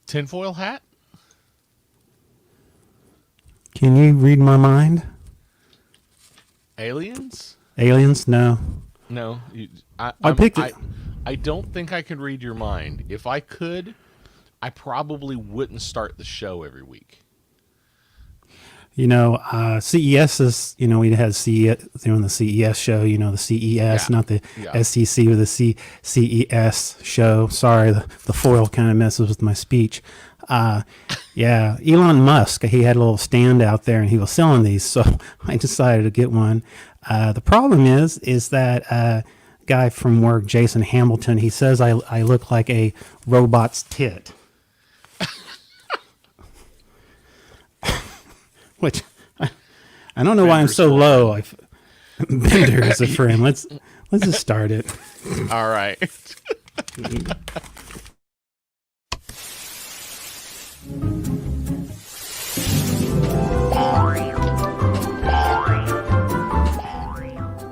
Tinfoil hat? Can you read my mind? Aliens? Aliens? No. No. I picked it. I don't think I can read your mind. If I could, I probably wouldn't start the show every week. CES is, we had CES doing the CES show, the CES, not the SEC with the CES show. Sorry, the foil kind of messes with my speech. Elon Musk, he had a little stand out there and he was selling these. So I decided to get one. The problem is that guy from work, Jason Hamilton, he says I look like a robot's tit. Which I don't know why I'm so low. Bender is a friend. Let's just start it. All right.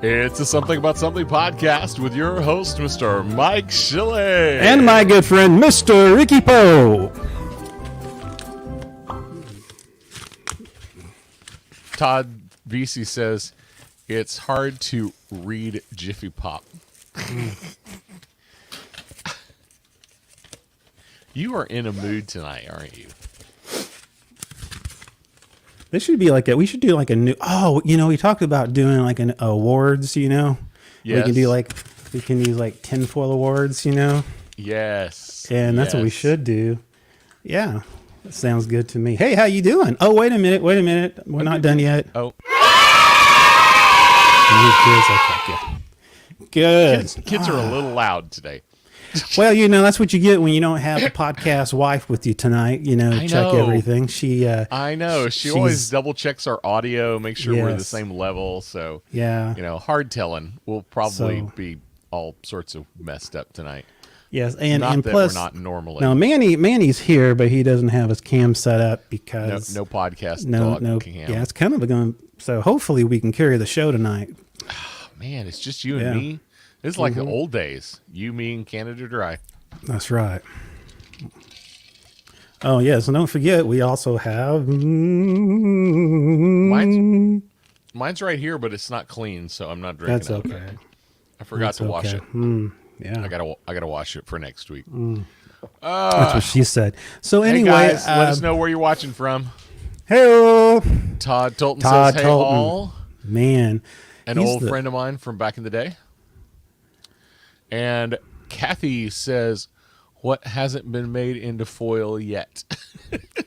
It's a Something About Something podcast with your host, Mr. Mike Shilley. And my good friend, Mr. Ricky Poe. Todd VC says, it's hard to read Jiffy Pop. You are in a mood tonight, aren't you? This should be like we should do like a new, we talked about doing like an awards, Yes. We can use like tinfoil awards, Yes. And that's what we should do. Yeah. That sounds good to me. Hey, how you doing? Oh, wait a minute. We're not done yet. Oh. Good. Kids are a little loud today. Well, that's what you get when you don't have the podcast wife with you tonight, check everything. I know. She always double checks our audio, make sure we're the same level. So, hard telling. We'll probably be all sorts of messed up tonight. Yes, and plus we're not normally. Now Manny's here, but he doesn't have his cam set up because no podcast. No cam. Yeah, it's kind of going. So hopefully we can carry the show tonight. Oh, man, it's just you and me. It's like the old days. You, me, and Canada Dry. That's right. Oh yeah, so don't forget we also have. Mine's right here, but it's not clean, so I'm not drinking. That's okay. I forgot to wash it. Yeah, I gotta wash it for next week. That's what she said. So anyway, hey guys, let us know where you're watching from. Hey, Todd Tolton says, "Hey all." Man, an old friend of mine from back in the day. And Kathy says, "What hasn't been made into foil yet?"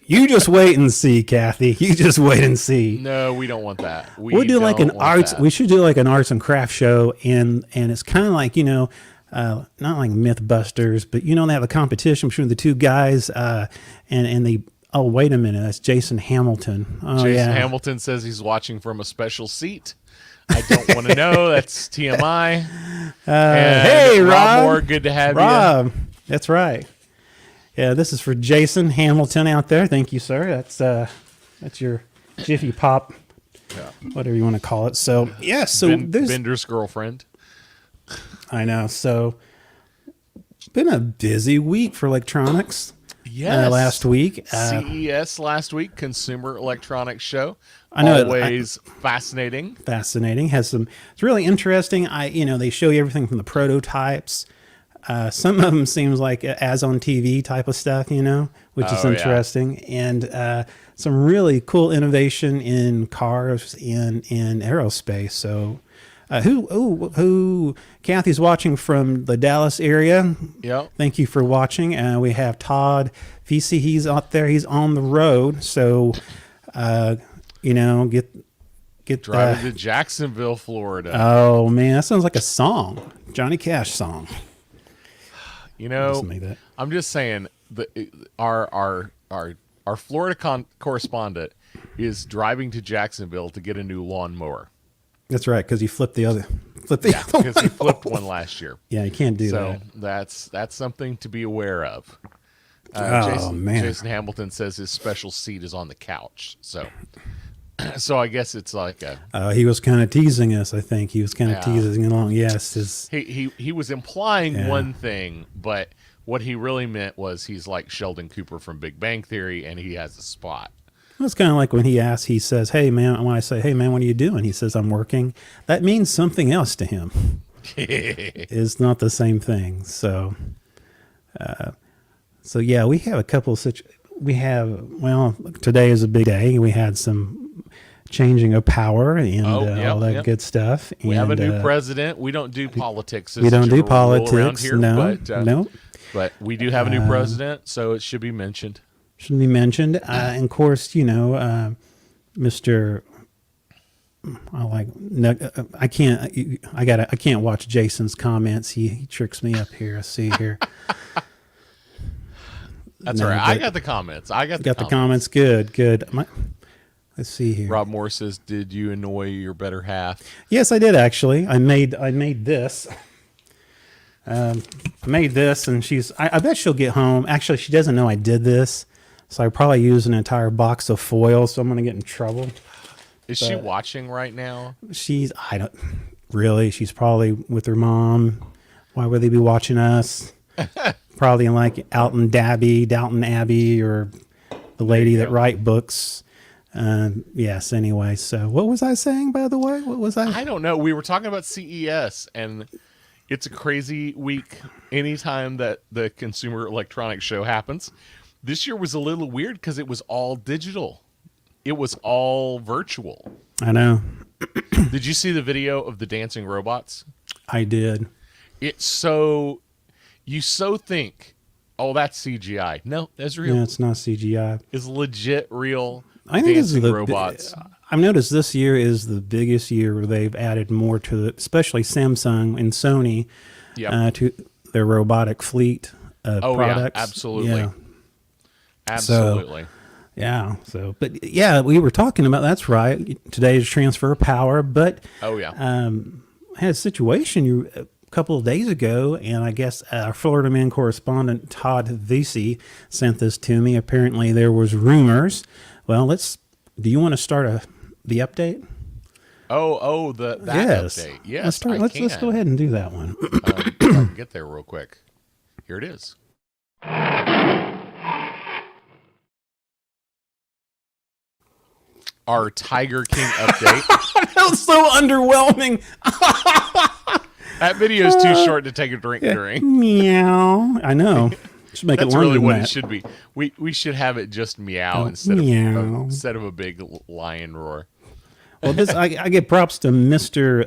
You just wait and see, Kathy. You just wait and see. No, we don't want that. We'll do like an arts. We should do like an arts and crafts show, and it's kind of like not like MythBusters, but they have a competition between the two guys, and they. Oh, wait a minute, that's Jason Hamilton. Oh, Jason Hamilton says he's watching from a special seat. I don't want to know. That's TMI. Hey, Rob Moore, good to have you. That's right. Yeah, this is for Jason Hamilton out there. Thank you, sir. That's your Jiffy Pop, whatever you want to call it. So there's Bender's girlfriend. I know. So been a busy week for electronics. Yes. Last week. CES last week, Consumer Electronics Show. I know. Always fascinating. Fascinating. It's really interesting. They show you everything from the prototypes. Some of them seems like as on TV type of stuff, which is interesting. And some really cool innovation in cars and in aerospace. So who Kathy's watching from the Dallas area. Yep. Thank you for watching. We have Todd VC. He's out there. He's on the road. So, get driving to Jacksonville, Florida. Oh man, that sounds like a song, Johnny Cash song. I'm just saying our Florida correspondent is driving to Jacksonville to get a new lawnmower. That's right, because he flipped the other. Because he flipped one last year. Yeah, you can't do that. So that's something to be aware of. Man. Jason Hamilton says his special seat is on the couch. So I guess it's like he was kind of teasing us. I think he was kind of teasing along. Yes, he was implying one thing, but What he really meant was he's like Sheldon Cooper from Big Bang Theory, and he has a spot. It's kind of like when he says, "Hey man," when I say, "Hey man, what are you doing?" He says, "I'm working." That means something else to him. It's not the same thing. So yeah, we have a couple of today is a big day. We had some changing of power and all that good stuff. We have a new president. We don't do politics. We don't do politics. Here, no. But we do have a new president, so it should be mentioned. Should be mentioned. And of course, Mr. I can't watch Jason's comments. He tricks me up here. I see here. That's all right. I got the comments. I got the comments. Good. Let's see here. Rob Moore says, "Did you annoy your better half?" Yes, I did actually. I made this. I made this, and I bet she'll get home. Actually, she doesn't know I did this, so I probably used an entire box of foil. So I'm going to get in trouble. Is she watching right now? She's probably with her mom. Why would they be watching us? Probably in like Downton Abbey, or the lady that write books. Yes. Anyway, so what was I saying, by the way? What was I? I don't know. We were talking about CES, and it's a crazy week anytime that the Consumer Electronics Show happens. This year was a little weird because it was all digital. It was all virtual. I know. Did you see the video of the dancing robots? I did. It's so... You think, oh, that's CGI. No, that's real. Yeah, it's not CGI. It's legit real I think dancing robots. I've noticed this year is the biggest year where they've added more to it, especially Samsung and Sony, to their robotic fleet of products. Yeah, absolutely. Yeah. Absolutely. But we were talking about, that's right, today's transfer of power, but I had a situation a couple of days ago, and I guess our Florida Man correspondent Todd Vesey sent this to me. Apparently there was rumors. Well, do you want to start the update? That update. Yes, let's go ahead and do that one. I can get there real quick. Here it is. Our Tiger King update. That was so underwhelming. That video is too short to take a drink during. Meow. I know. Should make That's it really what that. It should be. We should have it just meow instead of a big lion roar. Well, I give props to Mr.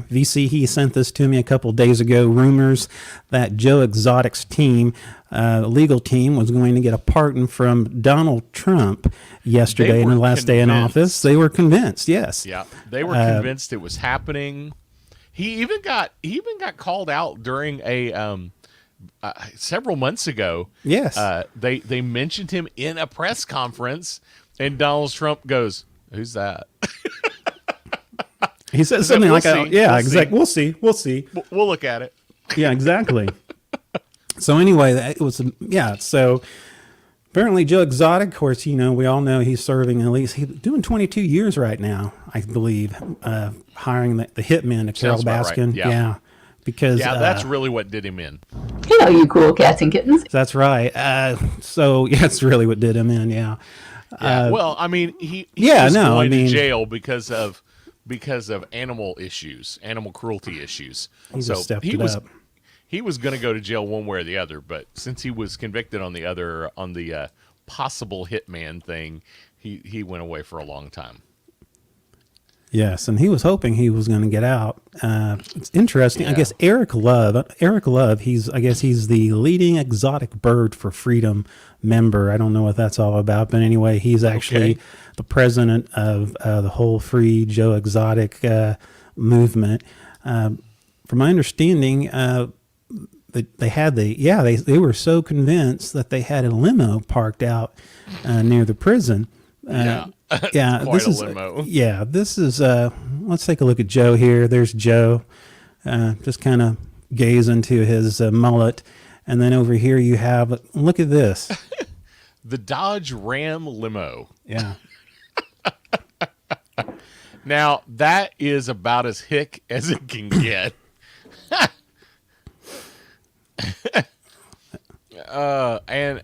VC. He sent this to me a couple days ago. Rumors that Joe Exotic's team, legal team, was going to get a pardon from Donald Trump yesterday in the last day in office. They were convinced. Yes. Yeah, they were convinced it was happening. He even got called out during a several months ago. Yes. They mentioned him in a press conference, and Donald Trump goes, "Who's that?" He said something like, we'll see. We'll look at it." Yeah, exactly. So anyway, it was, so apparently Joe Exotic, of course, we all know he's serving he's doing 22 years right now, I believe, hiring the hitman to Carol Baskin. Right. Yeah. Because that's really what did him in. Hello, you cool cats and kittens. That's right. That's really what did him in. Yeah. Well, I mean, he was going to jail because of animal cruelty issues. He just stepped it up. He was going to go to jail one way or the other, but since he was convicted on the possible hitman thing, he went away for a long time. Yes, and he was hoping he was going to get out. It's interesting. Yeah. I guess Eric Love, he's the leading Exotic Bird for Freedom member. I don't know what that's all about, but anyway, he's actually the president of the whole Free Joe Exotic movement. From my understanding, they were so convinced that they had a limo parked out near the prison. Quite a limo. This is let's take a look at Joe here. There's Joe, just kind of gaze into his mullet, and then over here you have, look at this. The Dodge Ram limo. Yeah. Now that is about as hick as it can get. And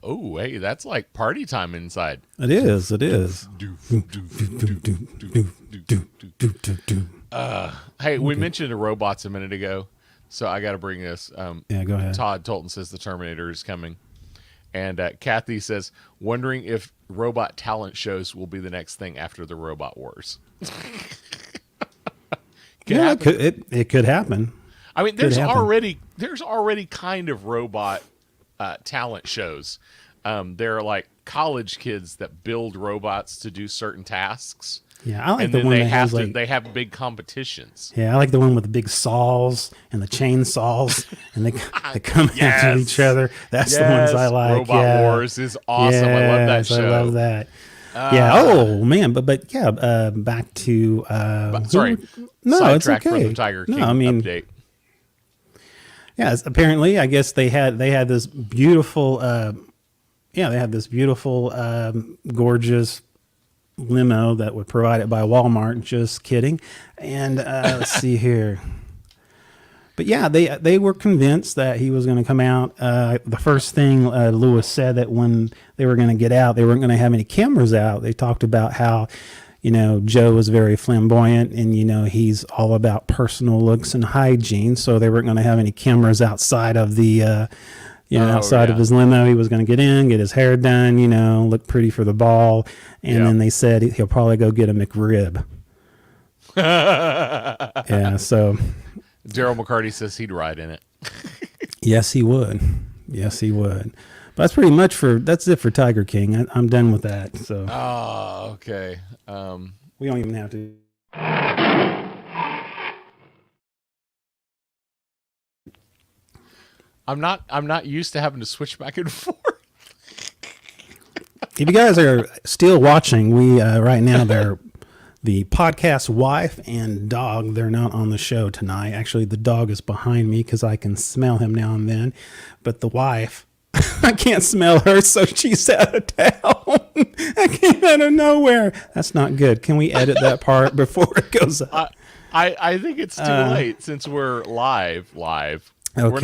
oh, hey, that's like party time inside. It is. It is. Hey, we mentioned the robots a minute ago, so I got to bring this. Yeah, go ahead. Todd Tolton says the Terminator is coming. And Kathy says, wondering if robot talent shows will be the next thing after the Robot Wars. Yeah, it could happen. I mean, there's already kind of robot talent shows. They're like college kids that build robots to do certain tasks. Yeah, I like And the then one they that have has to, like, they have big competitions. yeah, I like the one with the big saws and the chainsaws, and they come after each other. That's the ones I like. Robot Wars is awesome. I love that show. I love that. Yeah. Oh man, but yeah. Back to sorry. No, it's Sidetrack okay. for the Tiger King no, I mean, update. yeah. Apparently, I guess they had this beautiful. They had this beautiful, gorgeous limo that was provided by Walmart. Just kidding. And let's see here. But yeah, they were convinced that he was going to come out. The first thing Lewis said that when they were going to get out, they weren't going to have any cameras out. They talked about how, Joe was very flamboyant and, he's all about personal looks and hygiene. So they weren't going to have any cameras outside of the, outside of his limo. He was going to get in, get his hair done, look pretty for the ball. And then they said he'll probably go get a McRib. Yeah, so... Daryl McCarty says he'd ride in it. Yes, he would. Yes, he would. But that's it for Tiger King. I'm done with that. So. Oh, okay. We don't even have to. I'm not used to having to switch back and forth. If you guys are still watching, we right now they're. The podcast wife and dog, they're not on the show tonight. Actually, the dog is behind me because I can smell him now and then. But the wife, I can't smell her, so she's out of town. I came out of nowhere. That's not good. Can we edit that part before it goes up? I think it's too late since we're live. Okay. We're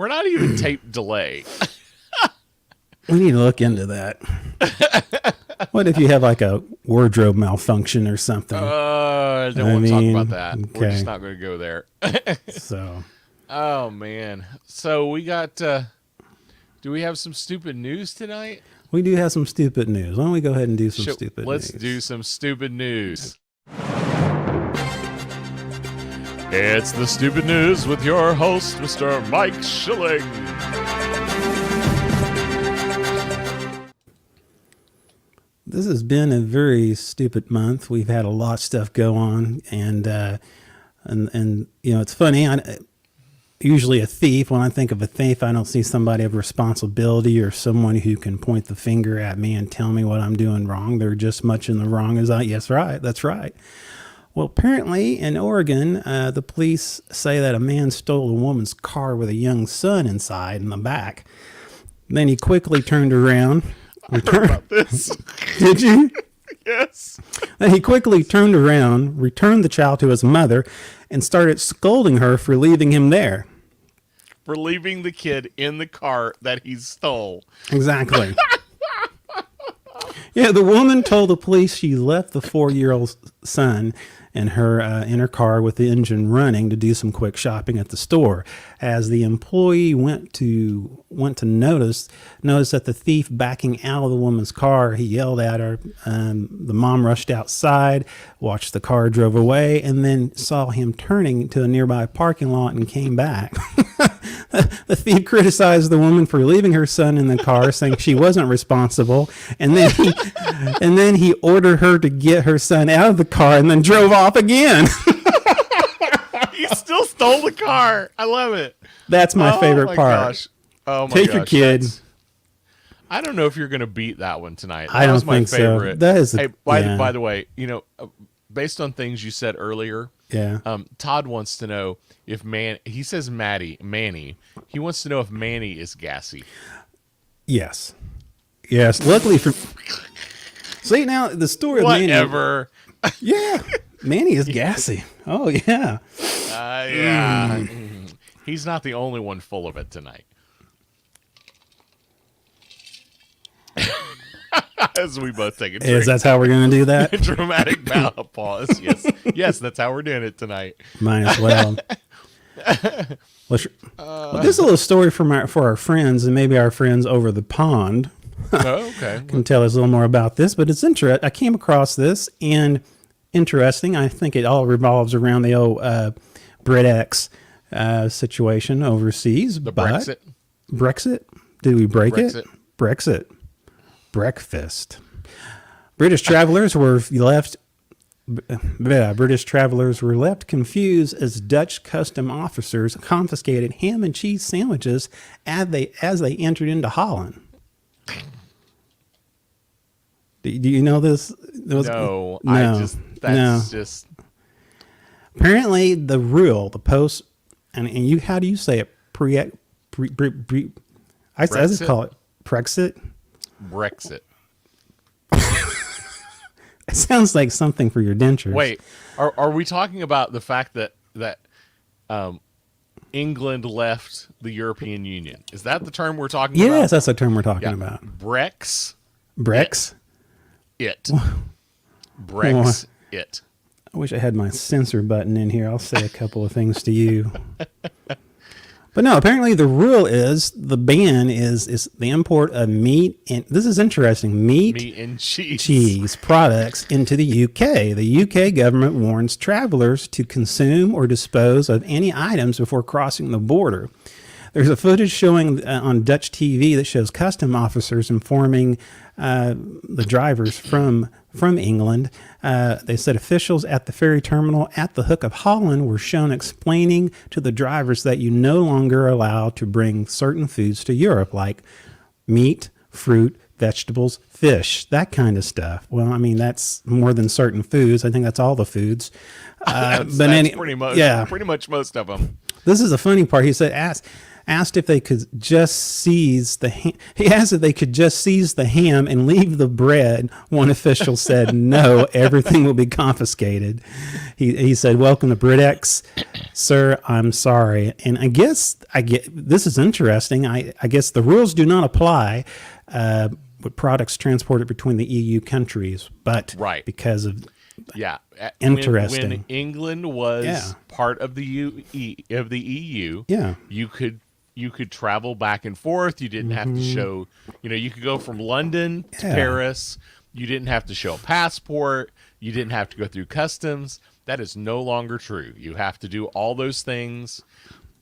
not even tape delay. We need to look into that. What if you have like a wardrobe malfunction or something? I don't want to talk about that. Okay. We're just not going to go there. So. Oh, man. So we got, do we have some stupid news tonight? We do have some stupid news. Why don't we go ahead and do some stupid news? Let's do some stupid news. It's the stupid news with your host, Mr. Mike Schilling. This has been a very stupid month. We've had a lot of stuff go on, and it's funny. Usually a thief. When I think of a thief, I don't see somebody of responsibility or someone who can point the finger at me and tell me what I'm doing wrong. They're just much in the wrong as I. Yes, right. That's right. Well, apparently in Oregon, the police say that a man stole a woman's car with a young son inside in the back. Then he quickly turned around. I heard about this. Did you? Yes. Then he quickly turned around, returned the child to his mother, and started scolding her for leaving him there. For leaving the kid in the car that he stole. Exactly. Yeah, the woman told the police she left the 4-year-old son in her car with the engine running to do some quick shopping at the store. As the employee went to notice that the thief backing out of the woman's car, he yelled at her. The mom rushed outside, watched the car drove away, and then saw him turning to a nearby parking lot and came back. The thief criticized the woman for leaving her son in the car, saying she wasn't responsible, and then he ordered her to get her son out of the car and then drove off again. He still stole the car. I love it. That's my favorite part. Gosh. Oh my Take gosh. your kid. I don't know if you're going to beat that one tonight. I don't was my think favorite. so. That is. Hey, by the way, based on things you said earlier, yeah. Todd wants to know if he says Manny. He wants to know if Manny is gassy. Yes. Luckily for. See now the story of Manny. Whatever. Yeah, Manny is gassy. Oh yeah. Yeah. He's not the only one full of it tonight. As we both take a drink. Is that how we're going to do that? Dramatic bow pause. Yes. Yes, that's how we're doing it tonight. Might as well. Well, this is a little story for our friends and maybe our friends over the pond. Oh, okay. Can tell us a little more about this, but it's interesting. I came across this and interesting. I think it all revolves around the old BritX situation overseas. The Brexit. Brexit? Did we break Brexit. it? Brexit. Breakfast. British travelers were left. British travelers were left confused as Dutch custom officers confiscated ham and cheese sandwiches as they entered into Holland. Do you know this? No, that's just. Apparently, the rule, the post, and you, how do you say it? I just call it Brexit. Brexit. It sounds like something for your dentures. Wait, are we talking about the fact that England left the European Union? Is that the term we're talking about? Yes, that's the term we're talking about. Brex. Brex. It. Brex. It. I wish I had my censor button in here. I'll say a couple of things to you. But no, apparently the rule is the ban is the import of meat, and this is interesting, meat and cheese products into the UK. The UK government warns travelers to consume or dispose of any items before crossing the border. There's a footage showing on Dutch TV that shows custom officers informing the drivers from England. They said officials at the ferry terminal at the Hook of Holland were shown explaining to the drivers that you no longer are allowed to bring certain foods to Europe, like meat, fruit, vegetables, fish, that kind of stuff. Well, I mean, that's more than certain foods. I think that's all the foods. That's pretty much most of them. This is the funny part. He said, asked if they could just seize the ham. He asked if they could just seize the ham and leave the bread. One official said, no, everything will be confiscated. He said, welcome to BritX, sir, I'm sorry. And I guess this is interesting. I guess the rules do not apply with products transported between the EU countries, but right. Because of interesting. When England was part of the EU, you could travel back and forth. You didn't have to show, you could go from London to Paris. You didn't have to show a passport. You didn't have to go through customs. That is no longer true. You have to do all those things.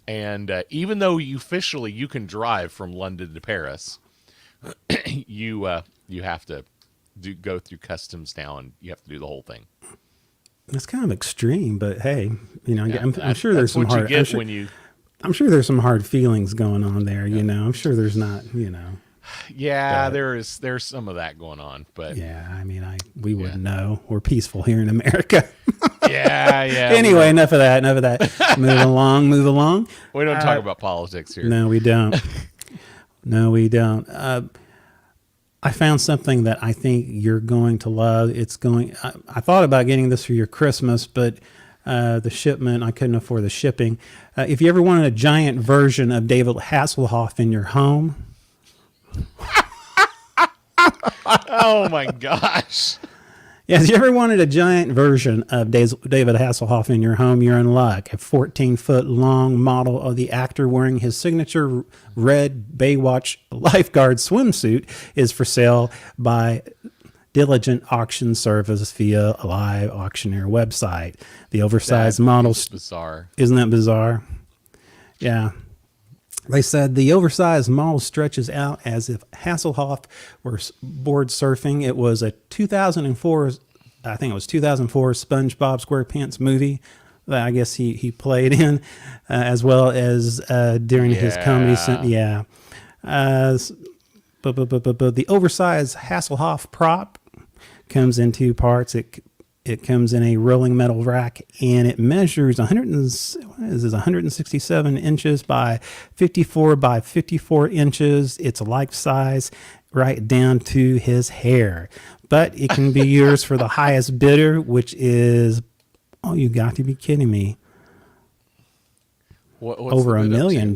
And even though you can drive from London to Paris, you have to go through customs now, and you have to do the whole thing. It's kind of extreme, but hey, I'm sure there's some hard. I'm sure there's some hard feelings going on there. I'm sure there's not. Yeah, there's some of that going on, but I mean, we wouldn't know. We're peaceful here in America. yeah. Anyway, enough of that. Move along. We don't talk about politics here. No, we don't. I found something that I think you're going to love. I thought about getting this for your Christmas, but the shipment, I couldn't afford the shipping. If you ever wanted a giant version of David Hasselhoff in your home. Oh my gosh. Yes, you ever wanted a giant version of David Hasselhoff in your home, you're in luck. A 14-foot long model of the actor wearing his signature red Baywatch lifeguard swimsuit is for sale by Diligent Auction Service via a live auctioneer website. The oversized model... bizarre. Isn't that bizarre? Yeah. They said the oversized model stretches out as if Hasselhoff were board surfing. It was a 2004 SpongeBob SquarePants movie that I guess he played in, as well as during his comedy. But the oversized Hasselhoff prop comes in two parts. It comes in a rolling metal rack, and it measures 167 inches by 54 by 54 inches. It's life size, right down to his hair. But it can be yours for the highest bidder, which is, you got to be kidding me. What's over $1 million?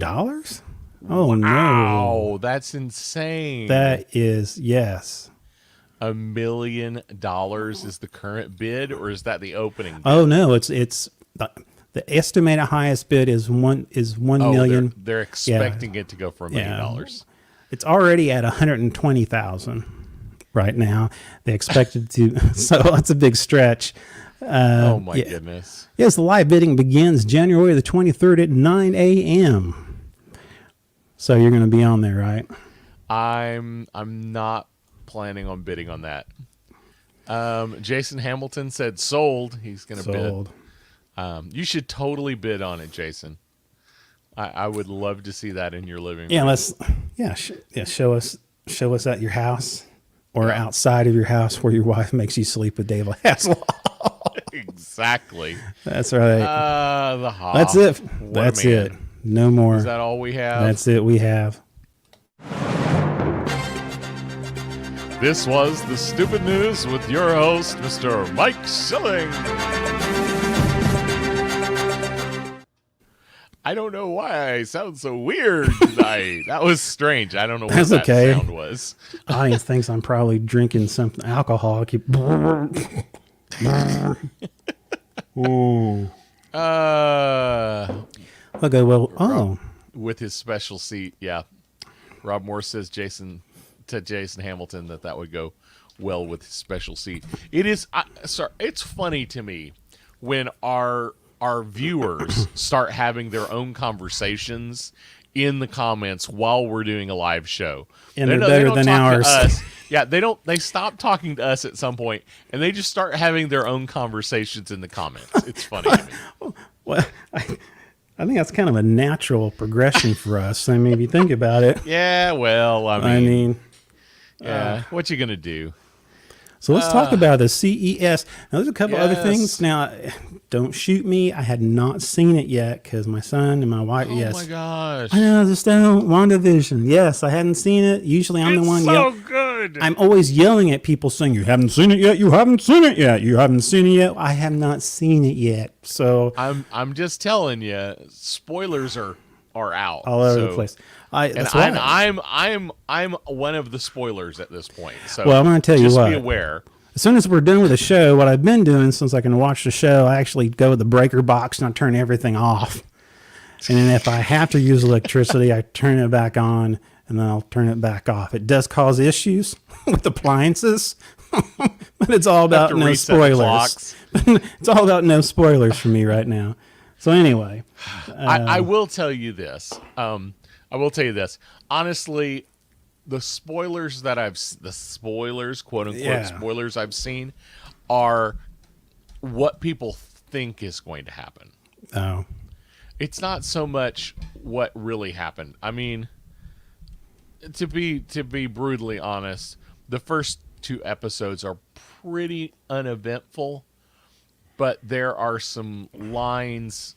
Oh no. Wow, that's insane. That is, yes. $1 million is the current bid, or is that the opening bid? Oh no, it's the estimated highest bid is one Oh, million. they're expecting it to go for $1 million. It's already at 120,000 right now. They expected to, so that's a big stretch. Oh my goodness. Yes, the live bidding begins January the 23rd at 9 a.m. So you're going to be on there, right? I'm not planning on bidding on that. Jason Hamilton said sold. He's going to bid. You should totally bid on it, Jason. I would love to see that in your living room. Show us at your house or outside of your house where your wife makes you sleep with David Hasselhoff. Exactly. That's right. The Hoff. That's it. What a That's man. it. No more. Is that all we have? That's it. We have. This was the Stupid News with your host, Mr. Mike Schilling. I don't know why I sound so weird tonight. That was strange. I don't know what That's that okay. sound was. The audience thinks I'm probably drinking something alcohol. I keep. Ooh. Okay. Well. Oh. With his special seat, yeah. Rob Moore says Jason Hamilton that would go well with his special seat. It is. Sorry, it's funny to me when our viewers start having their own conversations in the comments while we're doing a live show. And they're better than ours. Yeah, they stop talking to us at some point and they just start having their own conversations in the comments. It's funny to me. Well, I think that's kind of a natural progression for us. I mean, if you think about it. Yeah, well, I mean what you gonna do? So let's talk about the CES. Now, there's a couple other things. Yes. Now, don't shoot me. I had not seen it yet because my son and my wife. Oh yes. my gosh! I know, just WandaVision. Yes, I hadn't seen it. Usually, I'm the one yelling. Good. I'm always yelling at people saying, "You haven't seen it yet. You haven't seen it yet. You haven't seen it yet." I have not seen it yet. So I'm just telling you, spoilers are out all over the place. I'm one of the spoilers at this point. So well, I'm going to tell you just what. Be aware. As soon as we're done with the show, what I've been doing since I can watch the show, I actually go to the breaker box and I turn everything off. And then if I have to use electricity, I turn it back on and then I'll turn it back off. It does cause issues with appliances, but it's all about no spoilers. It's all about no spoilers for me right now. So anyway, I will tell you this. Honestly, the spoilers quote unquote spoilers I've seen are what people think is going to happen. Oh, it's not so much what really happened. I mean, to be brutally honest, the first 2 episodes are pretty uneventful, but there are some lines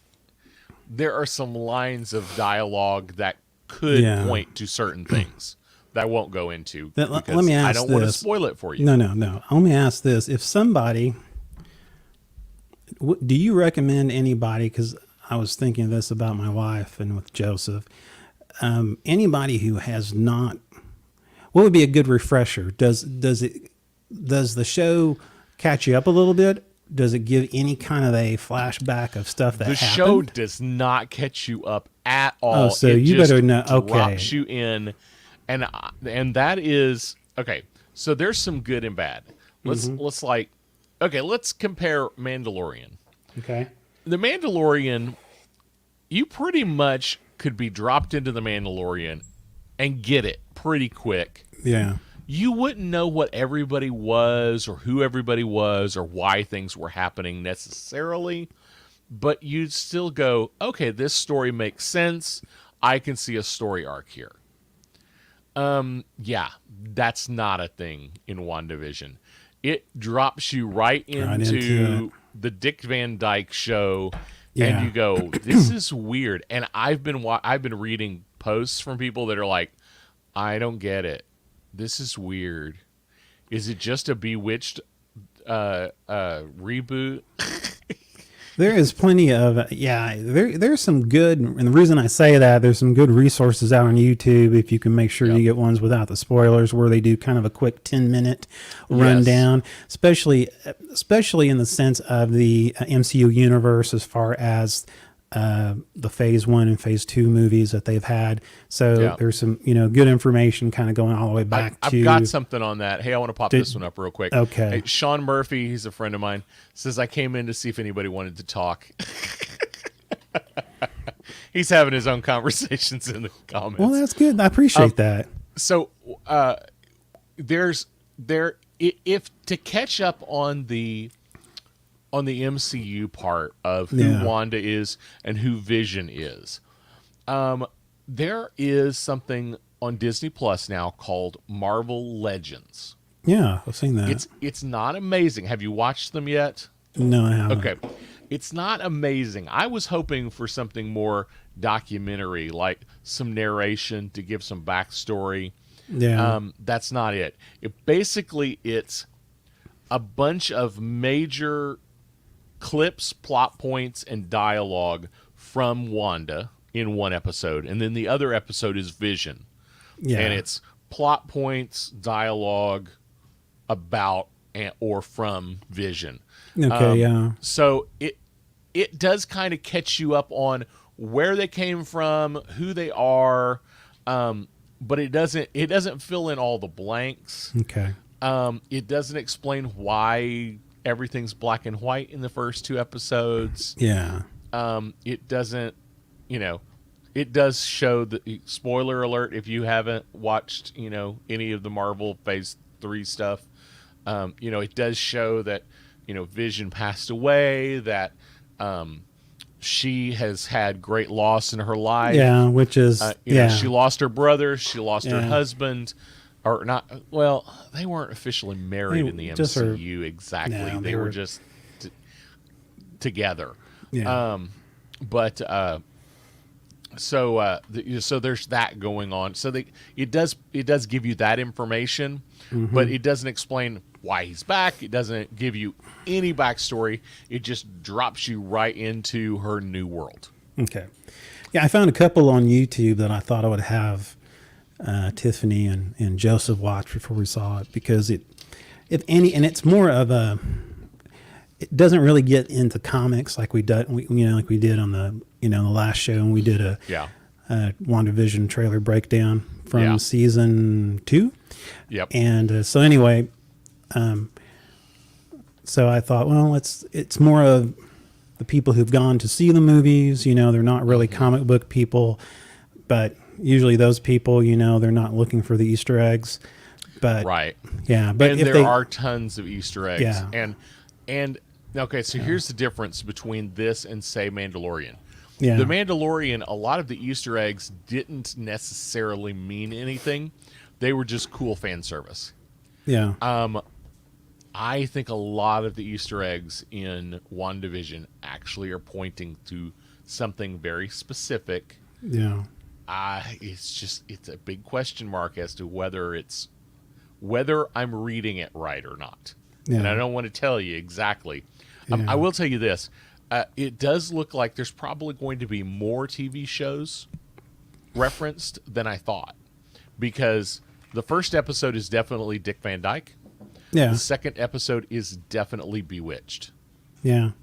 of dialogue that could point to certain things that I won't go into let me ask I don't want to spoil it for you. No. Let me ask this. If somebody, do you recommend anybody, because I was thinking of this about my wife and with Joseph, anybody who has not, what would be a good refresher? Does the show catch you up a little bit? Does it give any kind of a flashback of stuff that happened? The show does not catch you up at all. Oh, so you better know. Okay, drops you in, and that is okay. So there's some good and bad. Let's compare Mandalorian. Okay. The Mandalorian, you pretty much could be dropped into the Mandalorian and get it pretty quick. Yeah. You wouldn't know what everybody was or who everybody was or why things were happening necessarily, but you'd still go, okay, this story makes sense. I can see a story arc here. Yeah, that's not a thing in WandaVision. It drops you right into the Dick Van Dyke show, and you go, this is weird. And I've been reading posts from people that are like, I don't get it. This is weird. Is it just a Bewitched reboot? There is plenty of there's some good, and the reason I say that, there's some good resources out on YouTube if you can make sure you get ones without the spoilers, where they do kind of a quick 10-minute rundown, especially in the sense of the MCU universe as far as the phase 1 and phase 2 movies that they've had. So there's some, good information kind of going all the way back I've got something on that. Hey, I want to pop this one up real quick. Okay. Hey, Sean Murphy, he's a friend of mine, says, I came in to see if anybody wanted to talk. He's having his own conversations in the comments. Well, that's good. I appreciate that. So if to catch up on the MCU part of who Wanda is and who Vision is, there is something on Disney Plus now called Marvel Legends. Yeah, I've seen that. It's not amazing. Have you watched them yet? No, I haven't. Okay. It's not amazing. I was hoping for something more documentary, like some narration to give some backstory. Yeah. That's not it. It's a bunch of major clips, plot points, and dialogue from Wanda in one episode, and then the other episode is Vision. Yeah. And it's plot points, dialogue about or from Vision. Okay, So it does kind of catch you up on where they came from, who they are, but it doesn't fill in all the blanks. Okay. It doesn't explain why everything's black and white in the first 2 episodes. Yeah. It doesn't, it does show the spoiler alert if you haven't watched, any of the Marvel Phase 3 stuff. It does show that, Vision passed away, that she has had great loss in her life. Yeah, which is she lost her brother, she lost her husband. Or not, well, they weren't officially married in the MCU exactly. No, they were just together. Yeah. So there's that going on. So it does give you that information, but it doesn't explain why he's back. It doesn't give you any backstory. It just drops you right into her new world. Okay. Yeah, I found a couple on YouTube that I thought I would have Tiffany and Joseph watch before we saw it, because and it's more of it doesn't really get into comics like we did on the the last show, and we did a WandaVision trailer breakdown from season 2. Yep. And so anyway, so I thought, well, it's more of the people who've gone to see the movies. They're not really comic book people, but usually those people, they're not looking for the Easter eggs. But right. Yeah. But and there are tons of Easter eggs. Yeah. And okay, so here's the difference between this and, say, Mandalorian. Yeah. The Mandalorian, a lot of the Easter eggs didn't necessarily mean anything. They were just cool fan service. Yeah. I think a lot of the Easter eggs in WandaVision actually are pointing to something very specific. Yeah. It's a big question mark as to whether I'm reading it right or not. Yeah. And I don't want to tell you exactly. Yeah. I will tell you this. It does look like there's probably going to be more TV shows referenced than I thought, because the first episode is definitely Dick Van Dyke. Yeah. The second episode is definitely Bewitched. Yeah.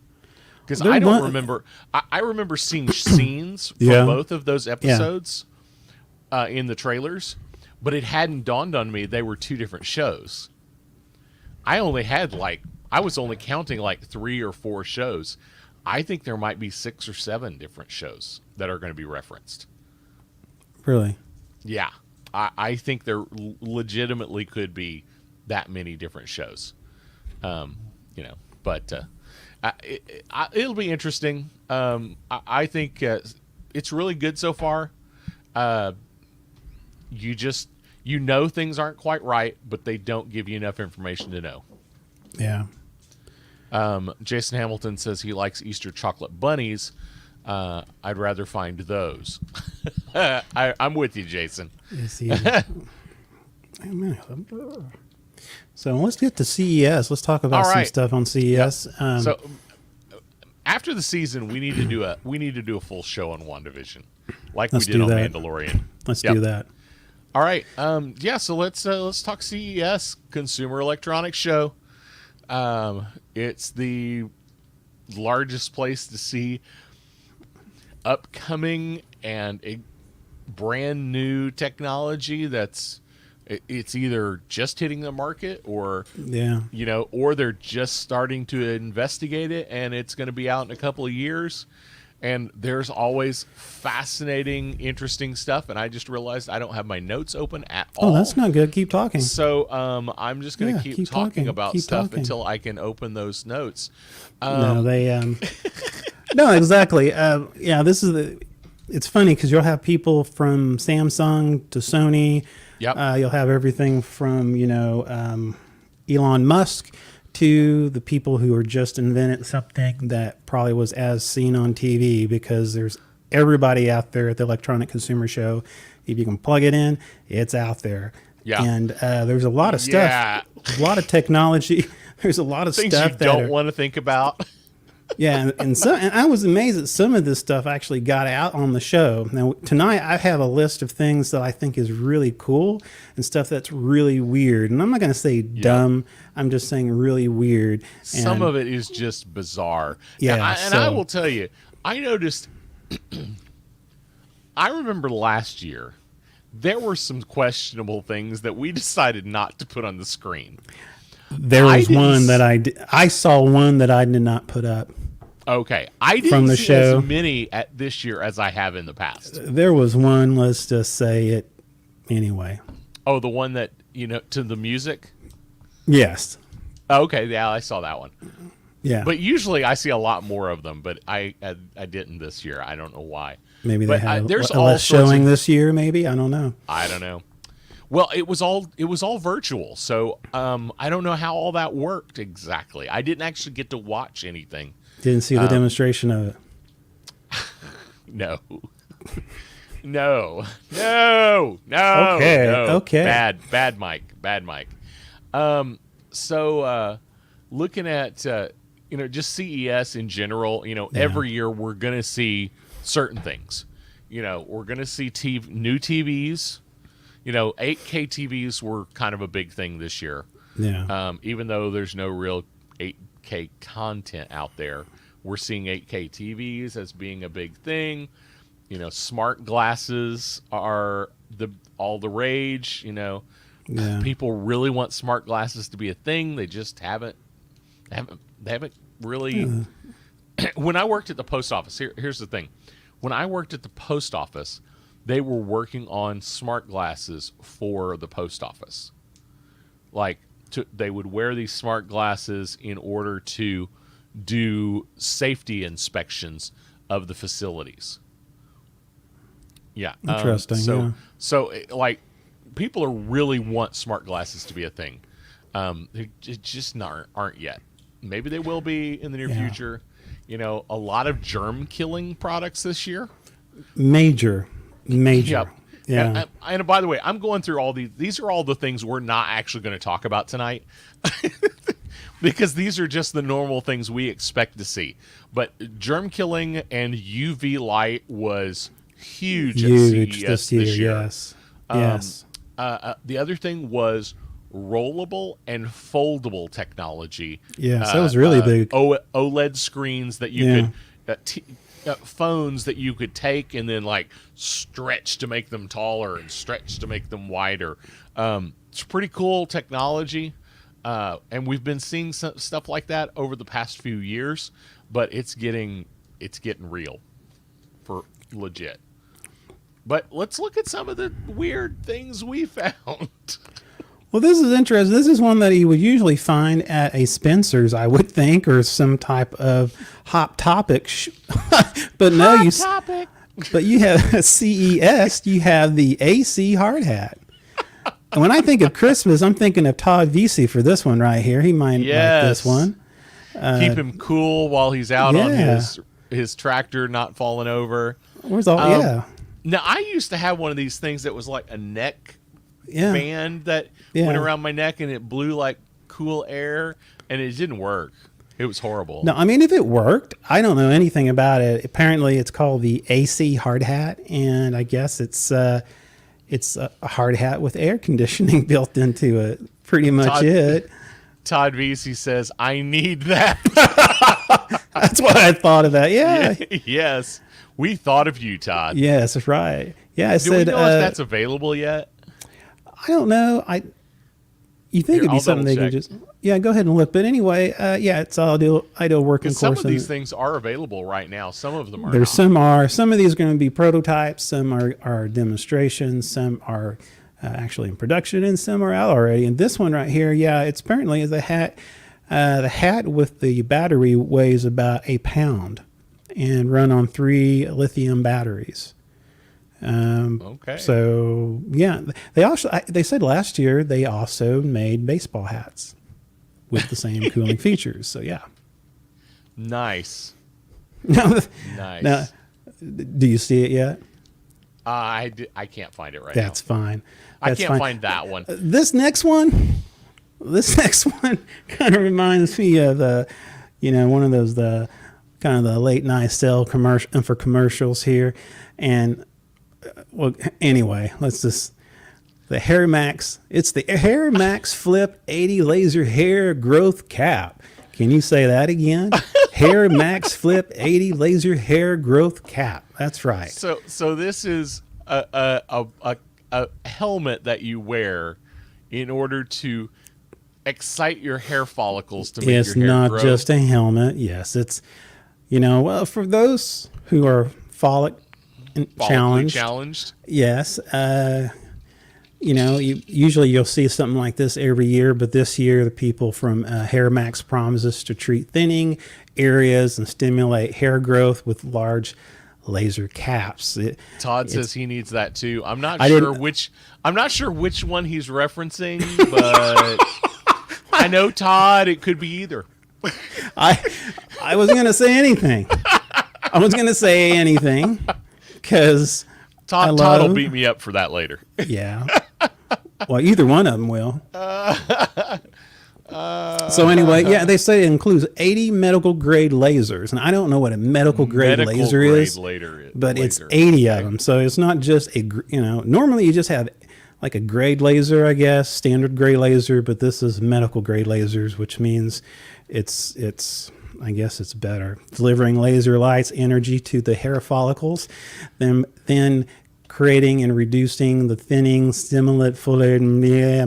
Because I don't remember. I remember seeing scenes from both of those episodes in the trailers, but it hadn't dawned on me they were 2 different shows. I was only counting 3 or 4 shows. I think there might be 6 or 7 different shows that are going to be referenced. Really? Yeah. I think there legitimately could be that many different shows. But it'll be interesting. I think it's really good so far. Things aren't quite right, but they don't give you enough information to know. Yeah. Jason Hamilton says he likes Easter chocolate bunnies. I'd rather find those. I'm with you, Jason. Yes, so let's get to CES. Let's talk about some stuff on CES. after the season, we need to do a full show on WandaVision, like Let's we did do on that. Mandalorian. Let's Yep. do that. All right. Yeah. So let's talk CES, Consumer Electronics Show. It's the largest place to see upcoming and a brand new technology it's either just hitting the market or Yeah. or they're just starting to investigate it and it's going to be out in a couple of years. And there's always fascinating, interesting stuff. And I just realized I don't have my notes open at all. Oh, that's not good. Keep talking. So I'm just going to Yeah, keep talking about Keep stuff talking. until I can open those notes. No, they no, exactly. Yeah, it's funny because you'll have people from Samsung to Sony. Yep. You'll have everything from Elon Musk to the people who are just invented something that probably was as seen on TV, because there's everybody out there at the Electronic Consumer Show. If you can plug it in, it's out there. Yeah. And there's a lot of stuff, Yeah. a lot of technology. There's a lot of Things stuff you that don't want to think about. Yeah, and I was amazed that some of this stuff actually got out on the show. Now tonight I have a list of things that I think is really cool and stuff that's really weird. And I'm not going to say dumb. I'm just saying really weird. Some of it is just bizarre. Yeah, And I will tell you, I noticed. I remember last year there were some questionable things that we decided not to put on the screen. There I was didn't one that I saw one that I did not put up. Okay, I didn't From the see show. as many at this year as I have in the past. There was one, let's just say it anyway. Oh, the one that to the music. Yes. Okay, yeah, I saw that one. Yeah. But usually I see a lot more of them, but I didn't this year. I don't know why. Maybe they but have there's a all less sorts showing of- this year, maybe. I don't know. I don't know. Well, it was all virtual, so I don't know how all that worked exactly. I didn't actually get to watch anything. Didn't see the demonstration of it. No. No. Okay, no. okay. Bad mic. So looking at just CES in general, every year we're gonna see certain things. We're gonna see new TVs. 8K TVs were kind of a big thing this year. Yeah. Even though there's no real 8K content out there, we're seeing 8K TVs as being a big thing. Smart glasses are all the rage. Yeah. People really want smart glasses to be a thing. They just haven't really. When I worked at the post office, here's the thing. When I worked at the post office, they were working on smart glasses for the post office. They would wear these smart glasses in order to do safety inspections of the facilities. Yeah. Interesting, yeah. So people are really want smart glasses to be a thing. They just aren't yet. Maybe they will be in the near future. A lot of germ killing products this year. Major. Yep. Yeah. And by the way, I'm going through all these. These are all the things we're not actually going to talk about tonight. Because these are just the normal things we expect to see. But germ killing and UV light was huge at CES this year. Yes. Yes. The other thing was rollable and foldable technology. Yes, that was really big. OLED screens that you could, phones that you could take and then stretch to make them taller and stretch to make them wider. It's pretty cool technology. And we've been seeing some stuff like that over the past few years, but it's getting real for legit. But let's look at some of the weird things we found. Well, this is interesting. This is one that you would usually find at a Spencer's, I would think, or some type of Hot Topic. But no, Topic. But you have CES. You have the AC hard hat. And when I think of Christmas, I'm thinking of Todd Vesey for this one right here. He might like this one. Keep him cool while he's out on yeah. his tractor not falling over. Where's all? Yeah, Now, I used to have one of these things that was like a neck yeah. band that went around my neck and it blew like cool air, and it didn't work. It was horrible. No, I mean, if it worked, I don't know anything about it. Apparently, it's called the AC hard hat, and I guess it's a hard hat with air conditioning built into it. Pretty much it. Todd Vesey says, "I need that." That's what I thought of that. Yeah. Yes, we thought of you, Todd. Yes, that's right. Yeah, I Do we said. know if that's available yet? I don't know. You think it'd be I'll something they could double-check. just. Yeah, go ahead and look. But anyway, yeah, it's ideal working Some course. of these things are available right now. Some of them are. There's not. some of these are going to be prototypes, some are demonstrations, some are actually in production, and some are out already. And this one right here, yeah, it's apparently the hat. The hat with the battery weighs about a pound and run on 3 lithium batteries. Okay. So yeah, they said last year they also made baseball hats with the same cooling features. So yeah. Nice. Now, Nice. now, do you see it yet? I can't find it right That's now. fine. I That's can't fine. find that one. This next one kind of reminds me of one of those the kind of the late night sale commercial for commercials here, and well, anyway, the Hair Max. It's the Hair Max Flip 80 Laser Hair Growth Cap. Can you say that again? Hair Max Flip 80 Laser Hair Growth Cap. That's right. So this is a helmet that you wear in order to excite your hair follicles to make It's your hair not grow. just a helmet. Yes, it's well for those who are Follically challenged. challenged. Yes, usually you'll see something like this every year, but this year the people from Hair Max promises to treat thinning areas and stimulate hair growth with large laser caps. Todd says he needs that too. I'm not I sure didn't- which one he's referencing, but I know Todd. It could be either. I wasn't going to say anything. I was going to say anything because Todd will beat me up for that later. yeah. Well, either one of them will. So anyway, yeah, they say it includes 80 medical grade lasers, and I don't know what a medical grade Medical laser grade is, but it's laser. 80 of them. So it's not just normally you just have like a grade laser, I guess, standard grade laser, but this is medical grade lasers, which means it's I guess it's better, delivering laser lights energy to the hair follicles, then creating and reducing the thinning stimulant fluid. Yeah,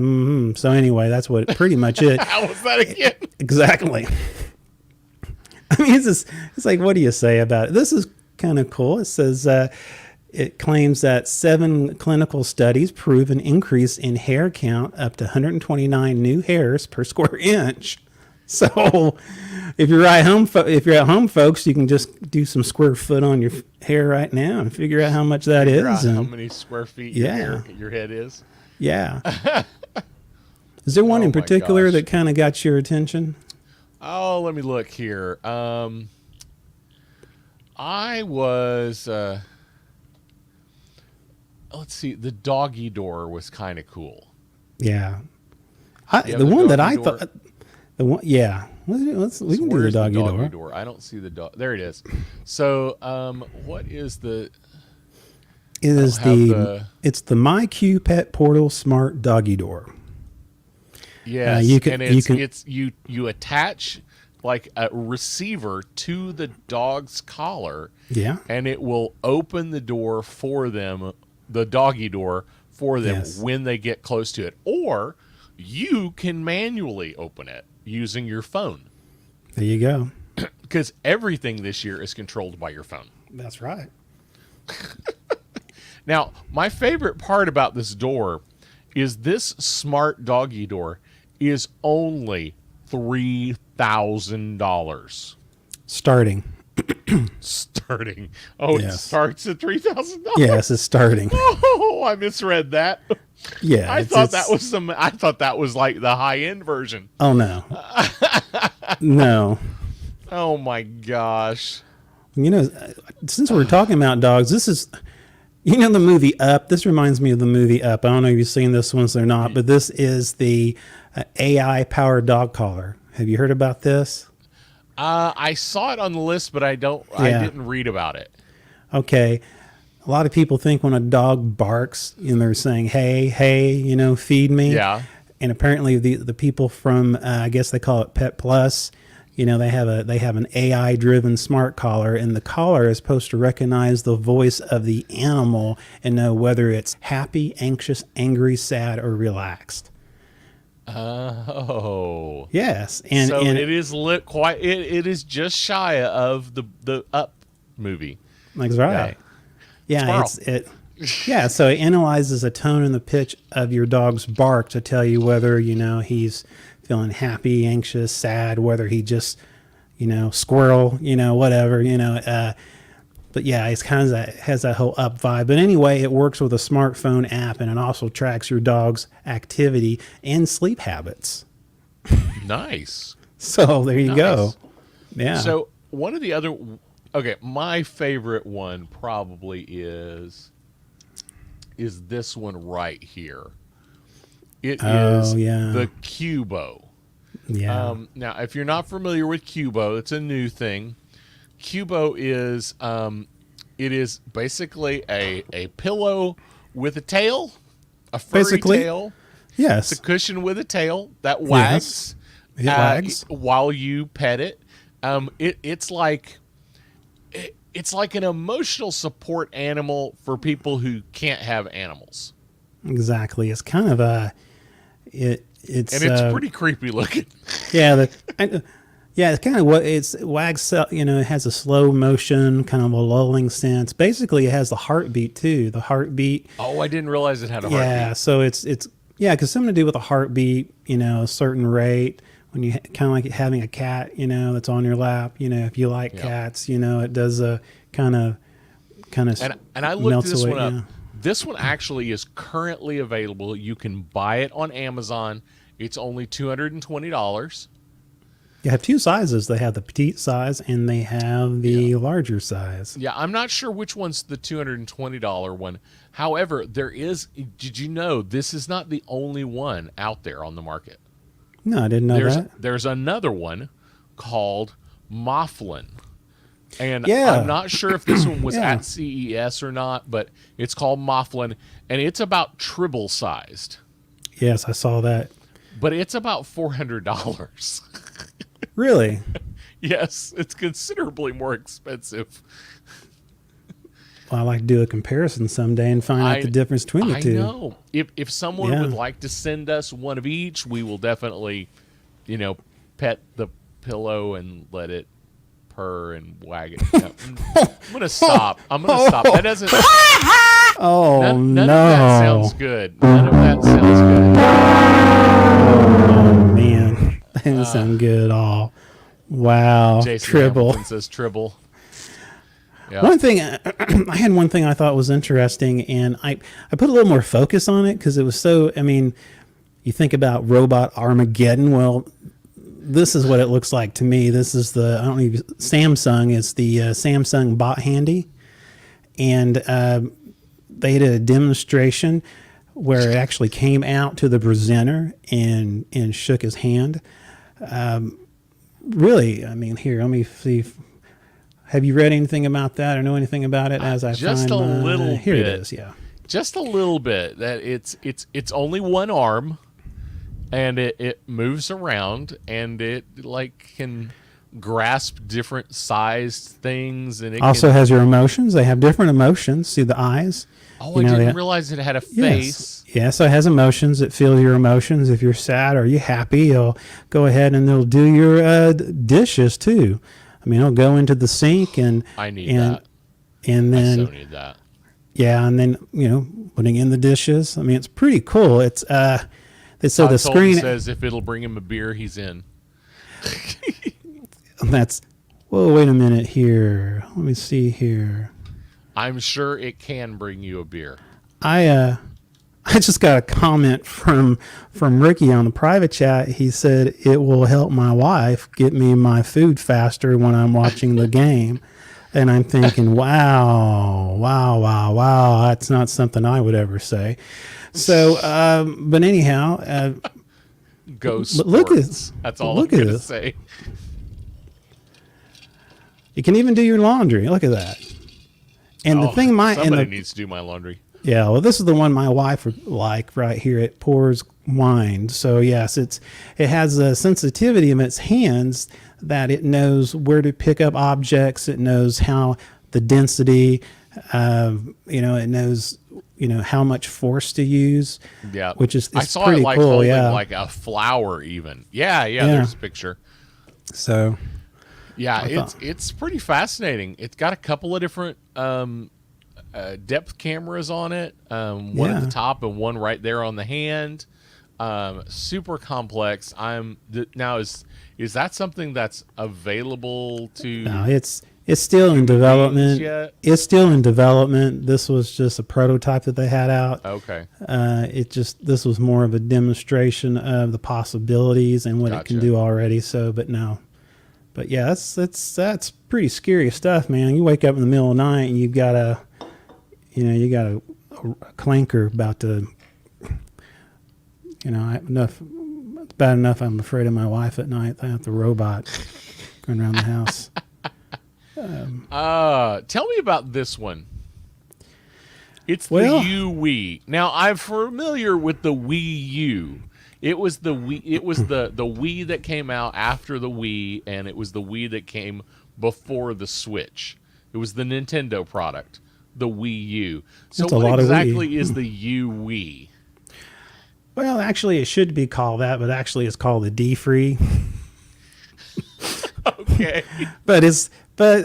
so anyway, that's what pretty much it. How was that again? Exactly. I mean, it's like, what do you say about it? This is kind of cool. It says it claims that 7 clinical studies prove an increase in hair count up to 129 new hairs per square inch. So if you're at home, folks, you can just do some square foot on your hair right now and figure out how much that Figure out is. how many square feet your head is? Yeah. Is there one Oh in my particular gosh. that kind of got your attention? Oh, let me look here. I was let's see, the doggy door was kind of cool. Yeah. Yeah, The the one that I doggy door. thought, we can do the Where's doggy door. I don't see the dog. There it is. So, what is the? It is have it's the MyQ Pet Portal Smart Doggy Door. Yes, you can- and you can- you attach like a receiver to the dog's collar, Yeah. and it will open the door for them, the doggy door for them Yes. when they get close to it, or you can manually open it using your phone, There you go. because everything this year is controlled by your phone. That's right. Now, my favorite part about this door is this smart doggy door is only $3,000 Starting. starting. Oh, it Yes. starts at $3,000. Yes, it's starting. Oh, I misread that. Yeah. I thought that was like the high end version. Oh no. No. Oh my gosh. Since we're talking about dogs, this is, the movie Up. This reminds me of the movie Up. I don't know if you've seen this one or not, but this is the AI powered dog collar. Have you heard about this? I saw it on the list, but I Yeah. didn't read about it. Okay. A lot of people think when a dog barks, they're saying, hey, hey, feed me. Yeah. And apparently the people from, I guess they call it Pet Plus, they have an AI driven smart collar, and the collar is supposed to recognize the voice of the animal and know whether it's happy, anxious, angry, sad, or relaxed. Oh. Yes. And it is lit quite, it is just shy of the Up movie. That's right. Yeah. Yeah. So it analyzes the tone and the pitch of your dog's bark to tell you whether, he's feeling happy, anxious, sad, whether he just, squirrel, whatever, but yeah, it's kind of has that whole Up vibe. But anyway, it works with a smartphone app, and it also tracks your dog's activity and sleep habits. Nice. So there you go. Yeah. So one of the other, okay, my favorite one probably is this one right here. It is the Cubo. Yeah. Now, if you're not familiar with Cubo, it's a new thing. Cubo is it is basically a pillow with a tail, a furry tail. Yes. It's a cushion with a tail that wags. Yes. It wags while you pet it. It's like an emotional support animal for people who can't have animals. Exactly. It's kind of it's pretty creepy looking. Yeah, it's kind of what it wags. It has a slow motion, kind of a lulling sense. Basically, it has the heartbeat too. The heartbeat. Oh, I didn't realize it had a heartbeat. Yeah, so it's because something to do with a heartbeat. A certain rate. When you kind of like having a cat, that's on your lap. If you like cats, it does a kind of. And I looked this one up. This one actually is currently available. You can buy it on Amazon. It's only $220. You have two sizes. They have the petite size and they have the larger size. Yeah, I'm not sure which one's the $220 one. However, did you know this is not the only one out there on the market? No, I didn't know that. There's another one called Mouflon. And Yeah. I'm not sure if this one was at CES or not, but it's called Mouflon, and it's about Tribble sized. Yes, I saw that. But it's about $400. Really? Yes, it's considerably more expensive. Well, I'd like to do a comparison someday and find out the difference between the two. I know. If someone would like to send us one of each, we will definitely, pet the pillow and let it purr and wag it. No, I'm gonna stop. That doesn't. Oh, none no! of that sounds good. None of that sounds Oh man, that doesn't sound good at all. Wow, good. Jason Tribble. Hamilton says Tribble. Yeah. One thing I had one thing I thought was interesting, and I put a little more focus on it because it was so. I mean, you think about Robot Armageddon. Well, this is what it looks like to me. This is Samsung. It's the Samsung Bot Handy, and they did a demonstration where it actually came out to the presenter and shook his hand. Really, I mean, here, let me see. Have you read anything about that or know anything about it? As I just find a little here bit. it is. Yeah, just a little bit. That it's only one arm, and it moves around, and it can grasp different sized things, and it also has your emotions. They have different emotions. See the eyes. Oh, I didn't realize it had a face. Yes, so it has emotions. It feels your emotions. If you're sad or you're happy, it'll go ahead and it'll do your dishes too. I mean, it'll go into the sink and I need that. And then I so need that. Yeah, and then putting in the dishes. I mean, it's pretty cool. It's so the screen says if it'll bring him a beer, he's in. That's whoa. Wait a minute here. Let me see here. I'm sure it can bring you a beer. I just got a comment from Ricky on the private chat. He said it will help my wife get me my food faster when I'm watching the game. And I'm thinking, wow. That's not something I would ever say. So, but anyhow, Go Sports. look at this. That's all look I'm at going to this. say. You can even do your laundry. Look at that. And the thing somebody needs to do my laundry. Yeah, well, this is the one my wife would like right here. It pours wine. So yes, it has a sensitivity in its hands that it knows where to pick up objects. It knows how the density, it knows, how much force to use. Yeah, which is I saw pretty it like cool. holding Yeah, like a flower even. Yeah. There's a picture. So yeah, it's pretty fascinating. It's got a couple of different depth cameras on it. One at the top and one right there on the hand. Super complex. Now is that something that's available to? No, it's still in development. Yet? It's still in development. This was just a prototype that they had out. Okay. This was more of a demonstration of the possibilities and what it can do already. So, but yeah, that's pretty scary stuff, man. You wake up in the middle of the night and you got a clanker about to, it's bad enough I'm afraid of my wife at night. I have the robot going around the house. Tell me about this one. It's the Wii. Now I'm familiar with the Wii U. It was the Wii. It was the Wii that came out after the Wii, and it was the Wii that came before the Switch. It was the Nintendo product, the Wii U. So what exactly is the U Wii? Well, actually, it should be called that, but actually, it's called the D-Free. Okay. But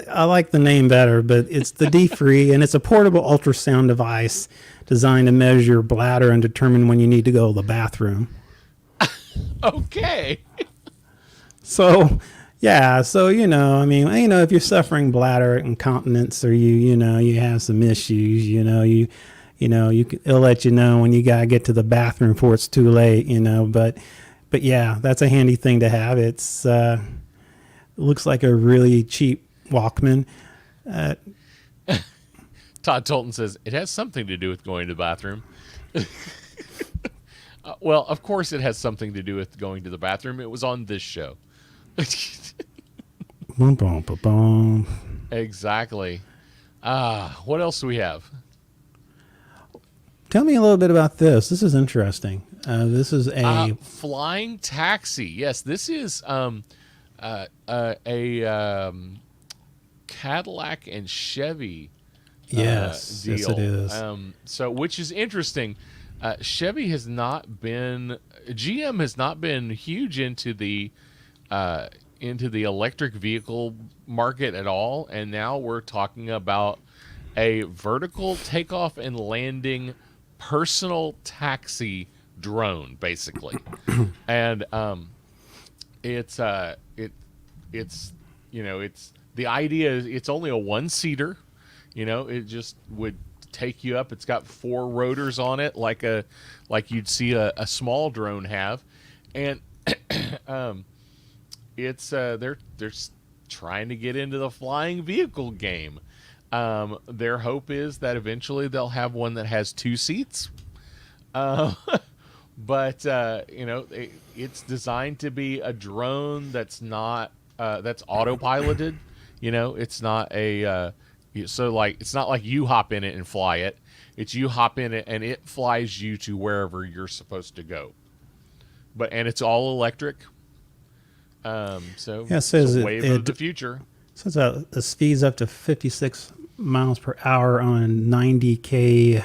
I like the name better. But it's the D-Free, and it's a portable ultrasound device designed to measure your bladder and determine when you need to go to the bathroom. Okay. So, yeah. So, if you're suffering bladder incontinence or you have some issues, it'll let you know when you got to get to the bathroom before it's too late, but yeah, that's a handy thing to have. It's, it looks like a really cheap Walkman. Todd Tolton says it has something to do with going to the bathroom. Well, of course it has something to do with going to the bathroom. It was on this show. Boom, boom, boom, boom. Exactly. What else do we have? Tell me a little bit about this. This is interesting. This is a flying taxi. Yes, this is a Cadillac and Chevy. Yes, deal. Yes, it is. So, which is interesting. GM has not been huge into the electric vehicle market at all, and now we're talking about a vertical takeoff and landing personal taxi drone, basically. And it's the idea is it's only a one-seater. It just would take you up. It's got 4 rotors on it, like you'd see a small drone have, and it's they're trying to get into the flying vehicle game. Their hope is that eventually they'll have one that has 2 seats, but it's designed to be a drone that's not that's autopiloted. It's not a it's not like you hop in it and fly it. It's you hop in it and it flies you to wherever you're supposed to go. And it's all electric. So it says it's a wave of the future. So it speeds up to 56 miles per hour on a 90K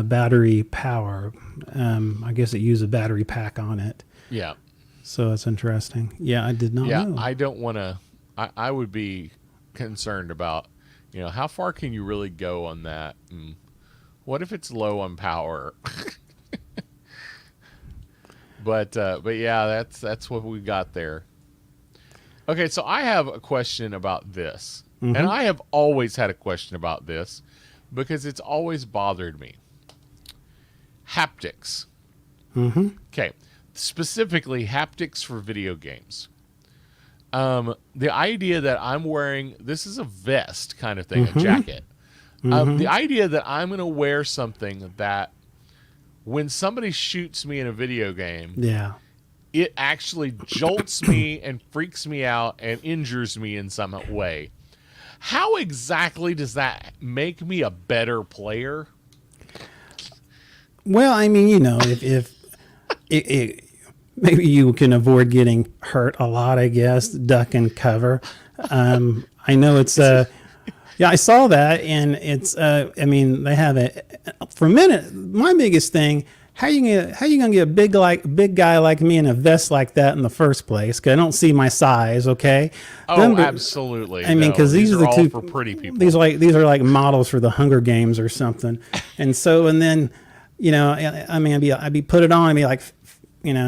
battery power. I guess it used a battery pack on it. Yeah. So that's interesting. Yeah, I did not know. I don't want to. I would be concerned about, how far can you really go on that? And what if it's low on power? But yeah, that's what we got there. Okay, so I have a question about this. Mm-hmm. And I have always had a question about this because it's always bothered me. Haptics. Mm-hmm. Okay, specifically haptics for video games. The idea that I'm wearing, this is a vest kind of thing, mm-hmm. a jacket. Mm-hmm. The idea that I'm going to wear something that when somebody shoots me in a video game, yeah, it actually jolts me and freaks me out and injures me in some way. How exactly does that make me a better player? Well, I mean, if maybe you can avoid getting hurt a lot, I guess, duck and cover. I know it's yeah, I saw that, and it's I mean, they have it for a minute. My biggest thing, how you gonna get a big guy like me in a vest like that in the first place? Because I don't see my size. Okay. Oh, absolutely. I mean, because these are the all two for pretty people. These are like models for the Hunger Games or something. And so, and then, I mean, I'd be put it on and be like,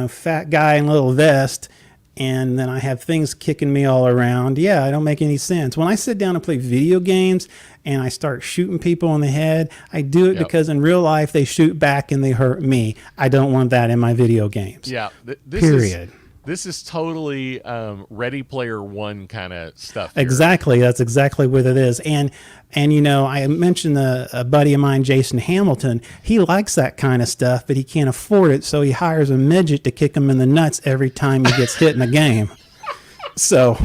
fat guy in a little vest. And then I have things kicking me all around. Yeah, it don't make any sense. When I sit down and play video games and I start shooting people in the head, I do it because in real life they shoot back and they hurt me. I don't want that in my video games. Yeah. Period. This is totally Ready Player One kind of stuff. Here. Exactly. That's exactly what it is. And I mentioned a buddy of mine, Jason Hamilton. He likes that kind of stuff, but he can't afford it, so he hires a midget to kick him in the nuts every time he gets hit in a game. So,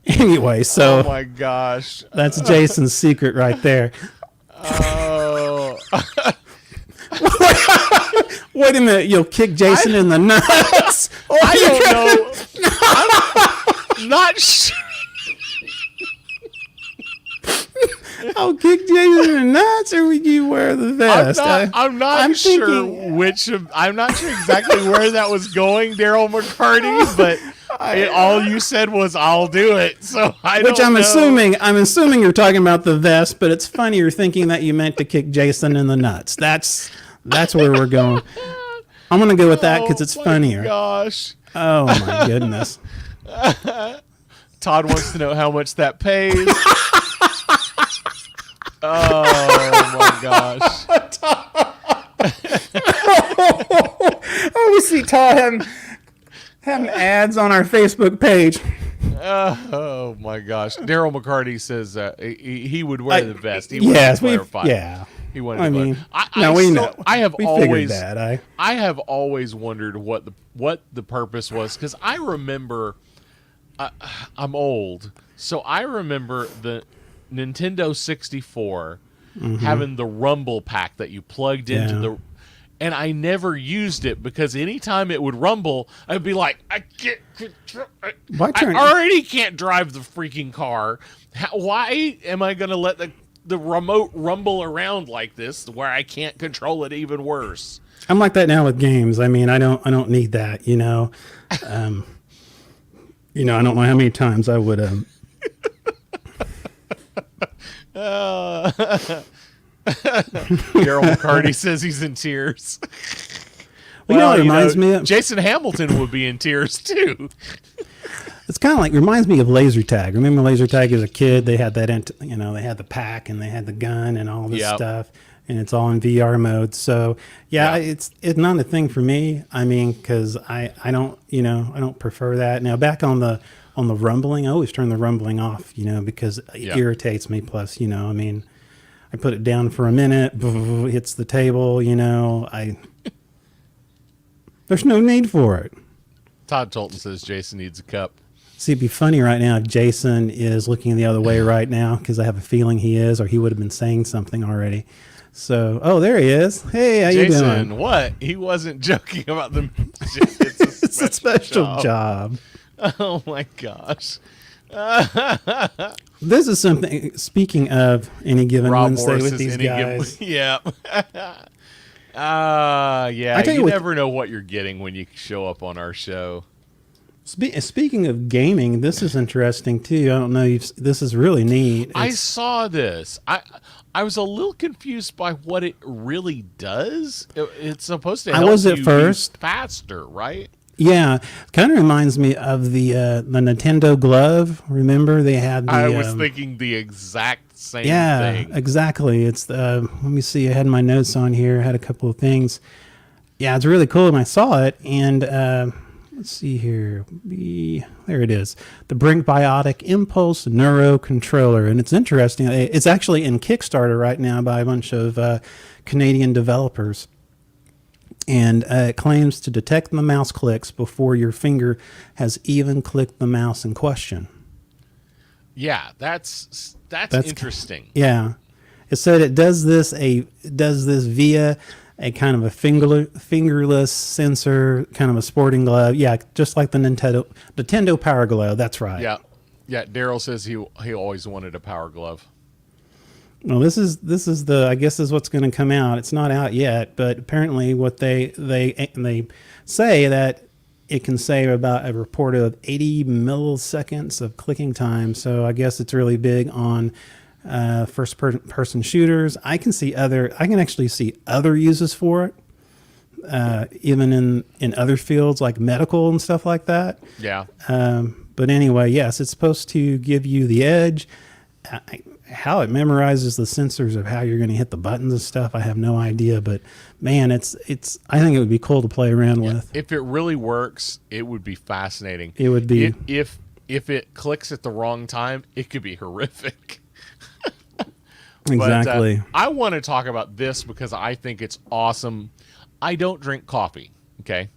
anyway, oh my gosh, that's Jason's secret right there. Oh. Wait a minute, you'll kick Jason in the nuts? I don't know. I'm not sure. I'll kick Jason in the nuts, or would you wear the vest? I'm not sure exactly where that was going, Daryl McCarty, but all you said was "I'll do it." So I'm assuming you're talking about the vest, but it's funny you're thinking that you meant to kick Jason in the nuts. That's where we're going. I'm gonna go with that because it's funnier. Gosh. Oh my goodness. Todd wants to know how much that pays. Oh my gosh. Oh, we see Todd having ads on our Facebook page. Oh my gosh. Daryl McCarty says he would wear the vest. He wanted to clarify. Yeah. He wanted I to mean, we know. I have we always figured that. I have always wondered what the purpose was, because I remember I'm old, so I remember the Nintendo 64 having the Rumble Pack that you plugged into the, and I never used it because anytime it would rumble, I'd be like, I already can't drive the freaking car. Why am I going to let the remote rumble around like this where I can't control it even worse? I'm like that now with games. I mean, I don't need that, I don't know how many times I would Daryl McCarty says he's in tears. Well, it reminds me of Jason Hamilton would be in tears too. It's kind of like, reminds me of laser tag. Remember laser tag as a kid? They had that, they had the pack and they had the gun and all this stuff, and it's all in VR mode. So it's not a thing for me. I mean, because I don't, I don't prefer that. Now back on the rumbling, I always turn the rumbling off, because it irritates me. Plus, I mean, I put it down for a minute, hits the table, there's no need for it. Todd Tolton says Jason needs a cup. See, it'd be funny right now if Jason is looking the other way right now, because I have a feeling he is, or he would have been saying something already. So, there he is. Hey, how you doing? Jason, what? He wasn't joking about the. It's a special job. Oh my gosh. This is something. Speaking of Any Given Rob Wednesday Morris with these guys, yeah. You never know what you're getting when you show up on our show. Speaking of gaming, this is interesting too. I don't know. This is really neat. I saw this. I was a little confused by what it really does. It's supposed to help you first be faster, right? Yeah, kind of reminds me of the Nintendo Glove. Remember they had the. I was thinking the exact same thing. Yeah, exactly. It's let me see. I had my notes on here. I had a couple of things. Yeah, it's really cool, and I saw it. And let's see here. There it is. The Brink Biotic Impulse Neuro Controller, and it's interesting. It's actually in Kickstarter right now by a bunch of Canadian developers. And it claims to detect the mouse clicks before your finger has even clicked the mouse in question. Yeah, that's interesting. Yeah, it said it does this via a kind of a fingerless sensor, kind of a sporting glove. Yeah, just like the Nintendo Power Glove. That's right. Yeah, yeah. Daryl says he always wanted a Power Glove. Well, this is the, I guess, is what's going to come out. It's not out yet, but apparently what they say that it can save about a report of 80 milliseconds of clicking time. So I guess it's really big on first person shooters. I can actually see other uses for it, even in other fields like medical and stuff like that. Yeah. But anyway, yes, it's supposed to give you the edge. How it memorizes the sensors of how you're going to hit the buttons and stuff, I have no idea. But man, it's. I think it would be cool to play around with. If it really works, it would be fascinating. It would be. If it clicks at the wrong time, it could be horrific. Exactly. But, I want to talk about this because I think it's awesome. I don't drink coffee. Okay.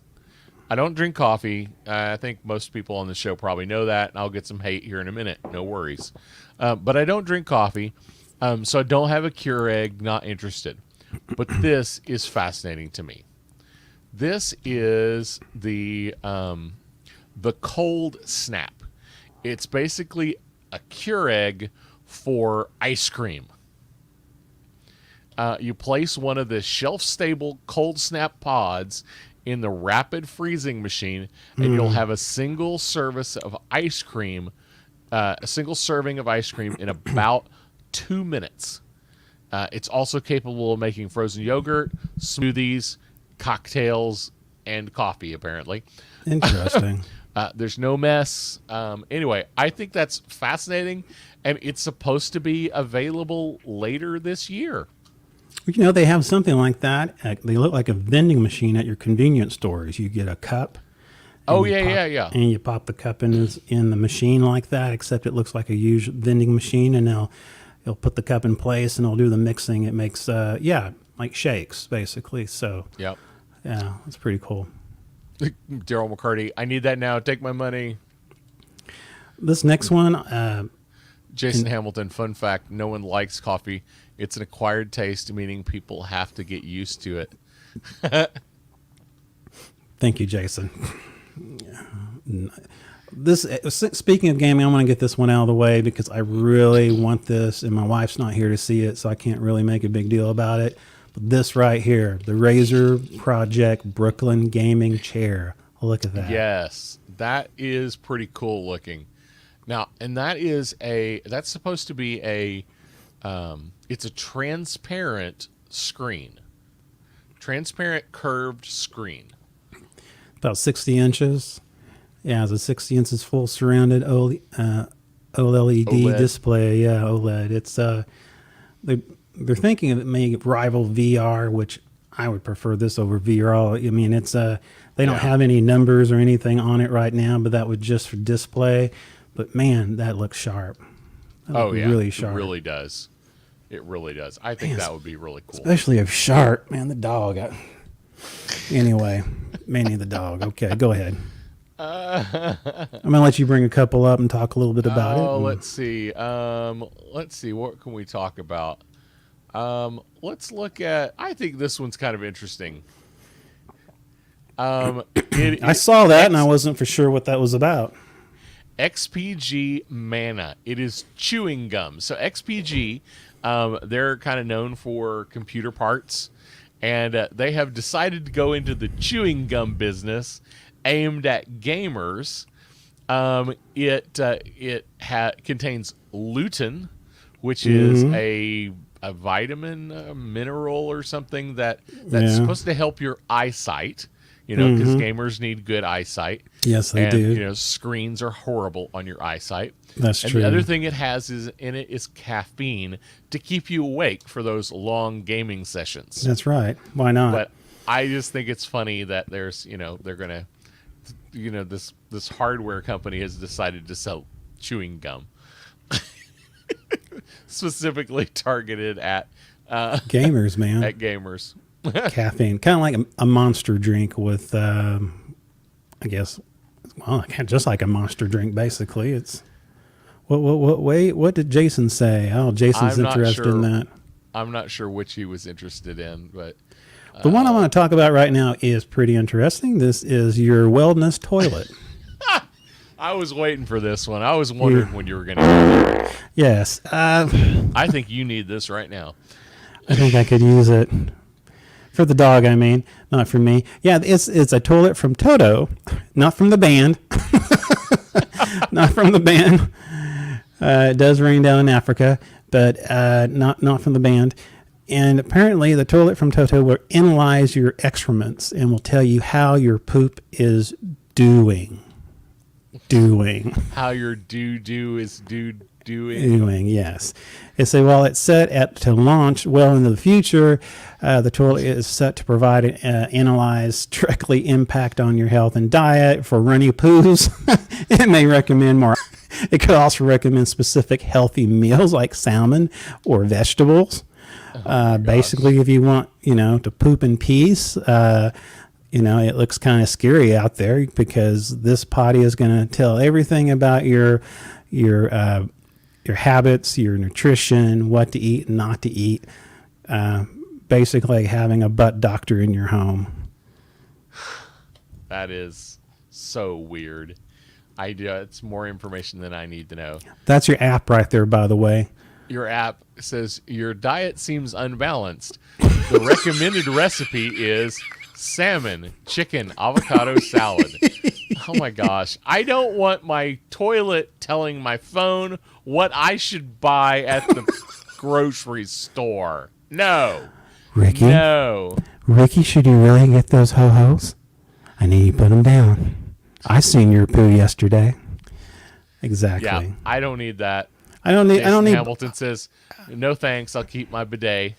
I don't drink coffee. I think most people on the show probably know that, and I'll get some hate here in a minute. No worries. But I don't drink coffee, so I don't have a Keurig, not interested. But this is fascinating to me. This is the Cold Snap. It's basically a Keurig for ice cream. You place one of the shelf-stable Cold Snap pods in the rapid freezing machine, and you'll have a single service of ice cream, a single serving of ice cream in about 2 minutes. It's also capable of making frozen yogurt, smoothies, cocktails, and coffee, apparently. Interesting. There's no mess. Anyway, I think that's fascinating, and it's supposed to be available later this year. You know, they have something like that. They look like a vending machine at your convenience stores. You get a cup. Oh, yeah. And you pop the cup in the machine like that, except it looks like a huge vending machine, and they'll put the cup in place, and they'll do the mixing. It makes, like shakes, basically. So, Yep. yeah, that's pretty cool. Daryl McCarty, I need that now. Take my money. This next one, Jason Hamilton, fun fact, no one likes coffee. It's an acquired taste, meaning people have to get used to it. thank you, Jason. Speaking of gaming, I want to get this one out of the way because I really want this, and my wife's not here to see it, so I can't really make a big deal about it. But this right here, the Razer Project Brooklyn Gaming Chair. Look at that. Yes, that is pretty cool looking. Now, and that's supposed to be it's a transparent screen. Transparent curved screen. About 60 inches. Yeah, it's a 60 inches full surrounded OLED display. Yeah, OLED. It's they're thinking of it may rival VR, which I would prefer this over VR. I mean, it's they don't have any numbers or anything on it right now, but that would just for display. But man, that looks sharp. Really sharp. It really does. It really does. I think that would be really cool. Especially if sharp. Man, the dog. Anyway, Manny the dog. Okay, go ahead. I'm gonna let you bring a couple up and talk a little bit about it. Oh, let's see. What can we talk about? Let's look at. I think this one's kind of interesting. I saw that and I wasn't for sure what that was about. XPG Mana. It is chewing gum. So XPG, they're kind of known for computer parts, and they have decided to go into the chewing gum business aimed at gamers. It contains lutein, which is a vitamin, mineral or something that's supposed to help your eyesight. Because gamers need good eyesight. Yes, they do. Screens are horrible on your eyesight. That's true. The other thing it has is caffeine to keep you awake for those long gaming sessions. That's right. Why not? But I just think it's funny that there's, they're gonna, this hardware company has decided to sell chewing gum, specifically targeted at gamers, man. At gamers. caffeine, kind of like a Monster drink with, I guess, well, just like a Monster drink. Basically, it's what did Jason say? Oh, Jason's I'm not interested in sure. that. I'm not sure which he was interested in, but The one I want to talk about right now is pretty interesting. This is your wellness toilet. I was waiting for this one. I was wondering when you were going to. Yes, I think you need this right now. I think I could use it for the dog. I mean, not for me. Yeah, it's a toilet from Toto, not from the band. Not from the band. It does rain down in Africa, but not from the band. And apparently, the toilet from Toto will analyze your excrements and will tell you how your poop is doing. How your doo-doo is doing. Doing, yes. They say while it's set to launch well into the future, the toilet is set to provide analyze directly impact on your health and diet. For runny poos, it may recommend more. It could also recommend specific healthy meals like salmon or vegetables. Basically, if you want, to poop in peace, it looks kind of scary out there because this potty is going to tell everything about your habits, your nutrition, what to eat and not to eat. Basically, having a butt doctor in your home. That is so weird. It's more information than I need to know. That's your app right there, by the way. Your app says your diet seems unbalanced. The recommended recipe is salmon, chicken, avocado salad. Oh my gosh. I don't want my toilet telling my phone what I should buy at the grocery store. No. Ricky? No. Ricky, should you really get those ho-hos? I need you to put them down. I seen your poo yesterday. Exactly. Yeah, I don't need that. I don't need. Hamilton says, "No thanks. I'll keep my bidet."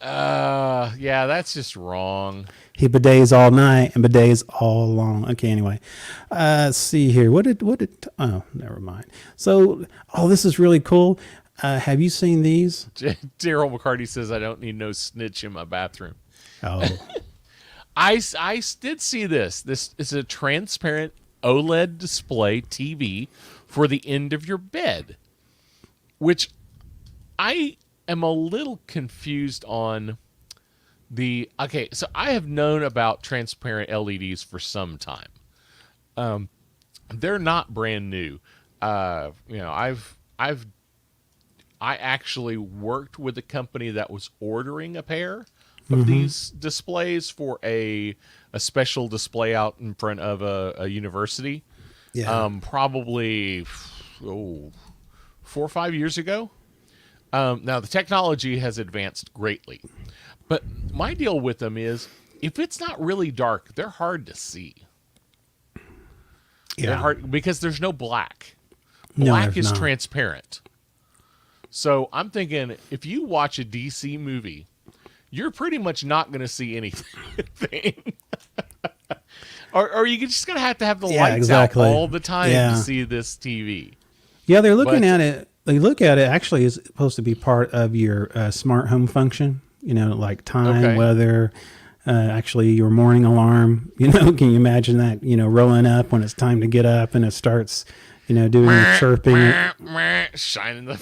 Yeah, that's just wrong. He bidets all night and bidets all long. Okay, anyway, let's see here. What did? Oh, never mind. So, this is really cool. Have you seen these? Daryl McCarty says, "I don't need no snitch in my bathroom." Oh, I did see this. This is a transparent OLED display TV for the end of your bed, which I am a little confused on okay, so I have known about transparent LEDs for some time. They're not brand new. I actually worked with a company that was ordering a pair of these displays for a special display out in front of a university. yeah. Probably 4 or 5 years ago. Now the technology has advanced greatly, but my deal with them is if it's not really dark, they're hard to see. Yeah. They're hard because there's no black. No, Black there's is not. transparent. So I'm thinking if you watch a DC movie, you're pretty much not going to see anything. or you're just going to have the lights exactly. out all the time Yeah. to see this TV. Yeah, they're looking But- at it. They look at it actually is supposed to be part of your smart home function. Like time, Okay. weather, actually your morning alarm. Can you imagine that? Rolling up when it's time to get up and it starts, doing the chirping. Shining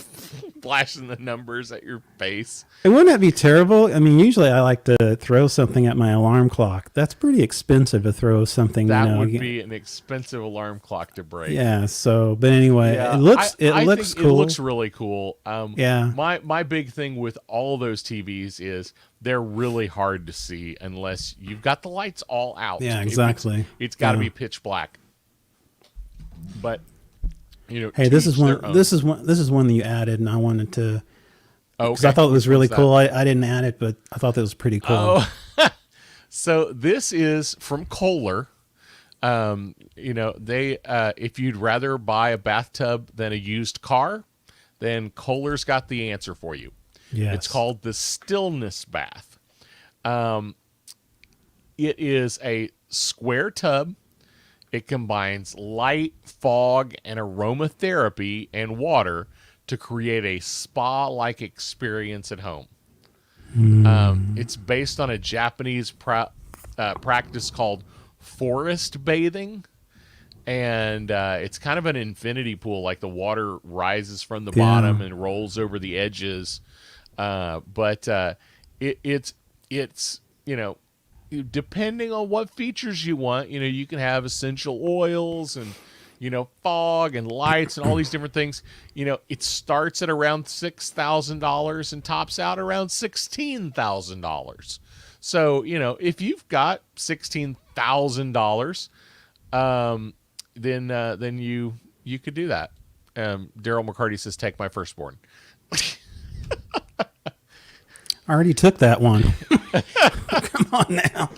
flashing the numbers at your face. And wouldn't that be terrible? I mean, usually I like to throw something at my alarm clock. That's pretty expensive to throw something. That would be an expensive alarm clock to break. Yeah. So, but anyway, Yeah, it looks I looks think cool. It looks really cool. Yeah. My big thing with all those TVs is they're really hard to see unless you've got the lights all out. Yeah, If exactly. It's got to Yeah. be pitch black. But Hey, to this is each one. their own. This is one that you added, and I wanted to because I Okay. thought it was really What's that? cool. I didn't add it, but I thought that was pretty cool. Oh. So this is from Kohler. They if you'd rather buy a bathtub than a used car, then Kohler's got the answer for you. Yes. It's called the Stillness Bath. It is a square tub. It combines light, fog, and aromatherapy and water to create a spa-like experience at home. It's based on a Japanese practice called forest bathing. And it's kind of an infinity pool, like the water rises from the bottom and rolls over the edges. But it's depending on what features you want, you can have essential oils and fog and lights and all these different things. It starts at around $6,000 and tops out around $16,000. So if you've got $16,000, then you could do that. Daryl McCarty says, "Take my firstborn." I already took that one. Come on now.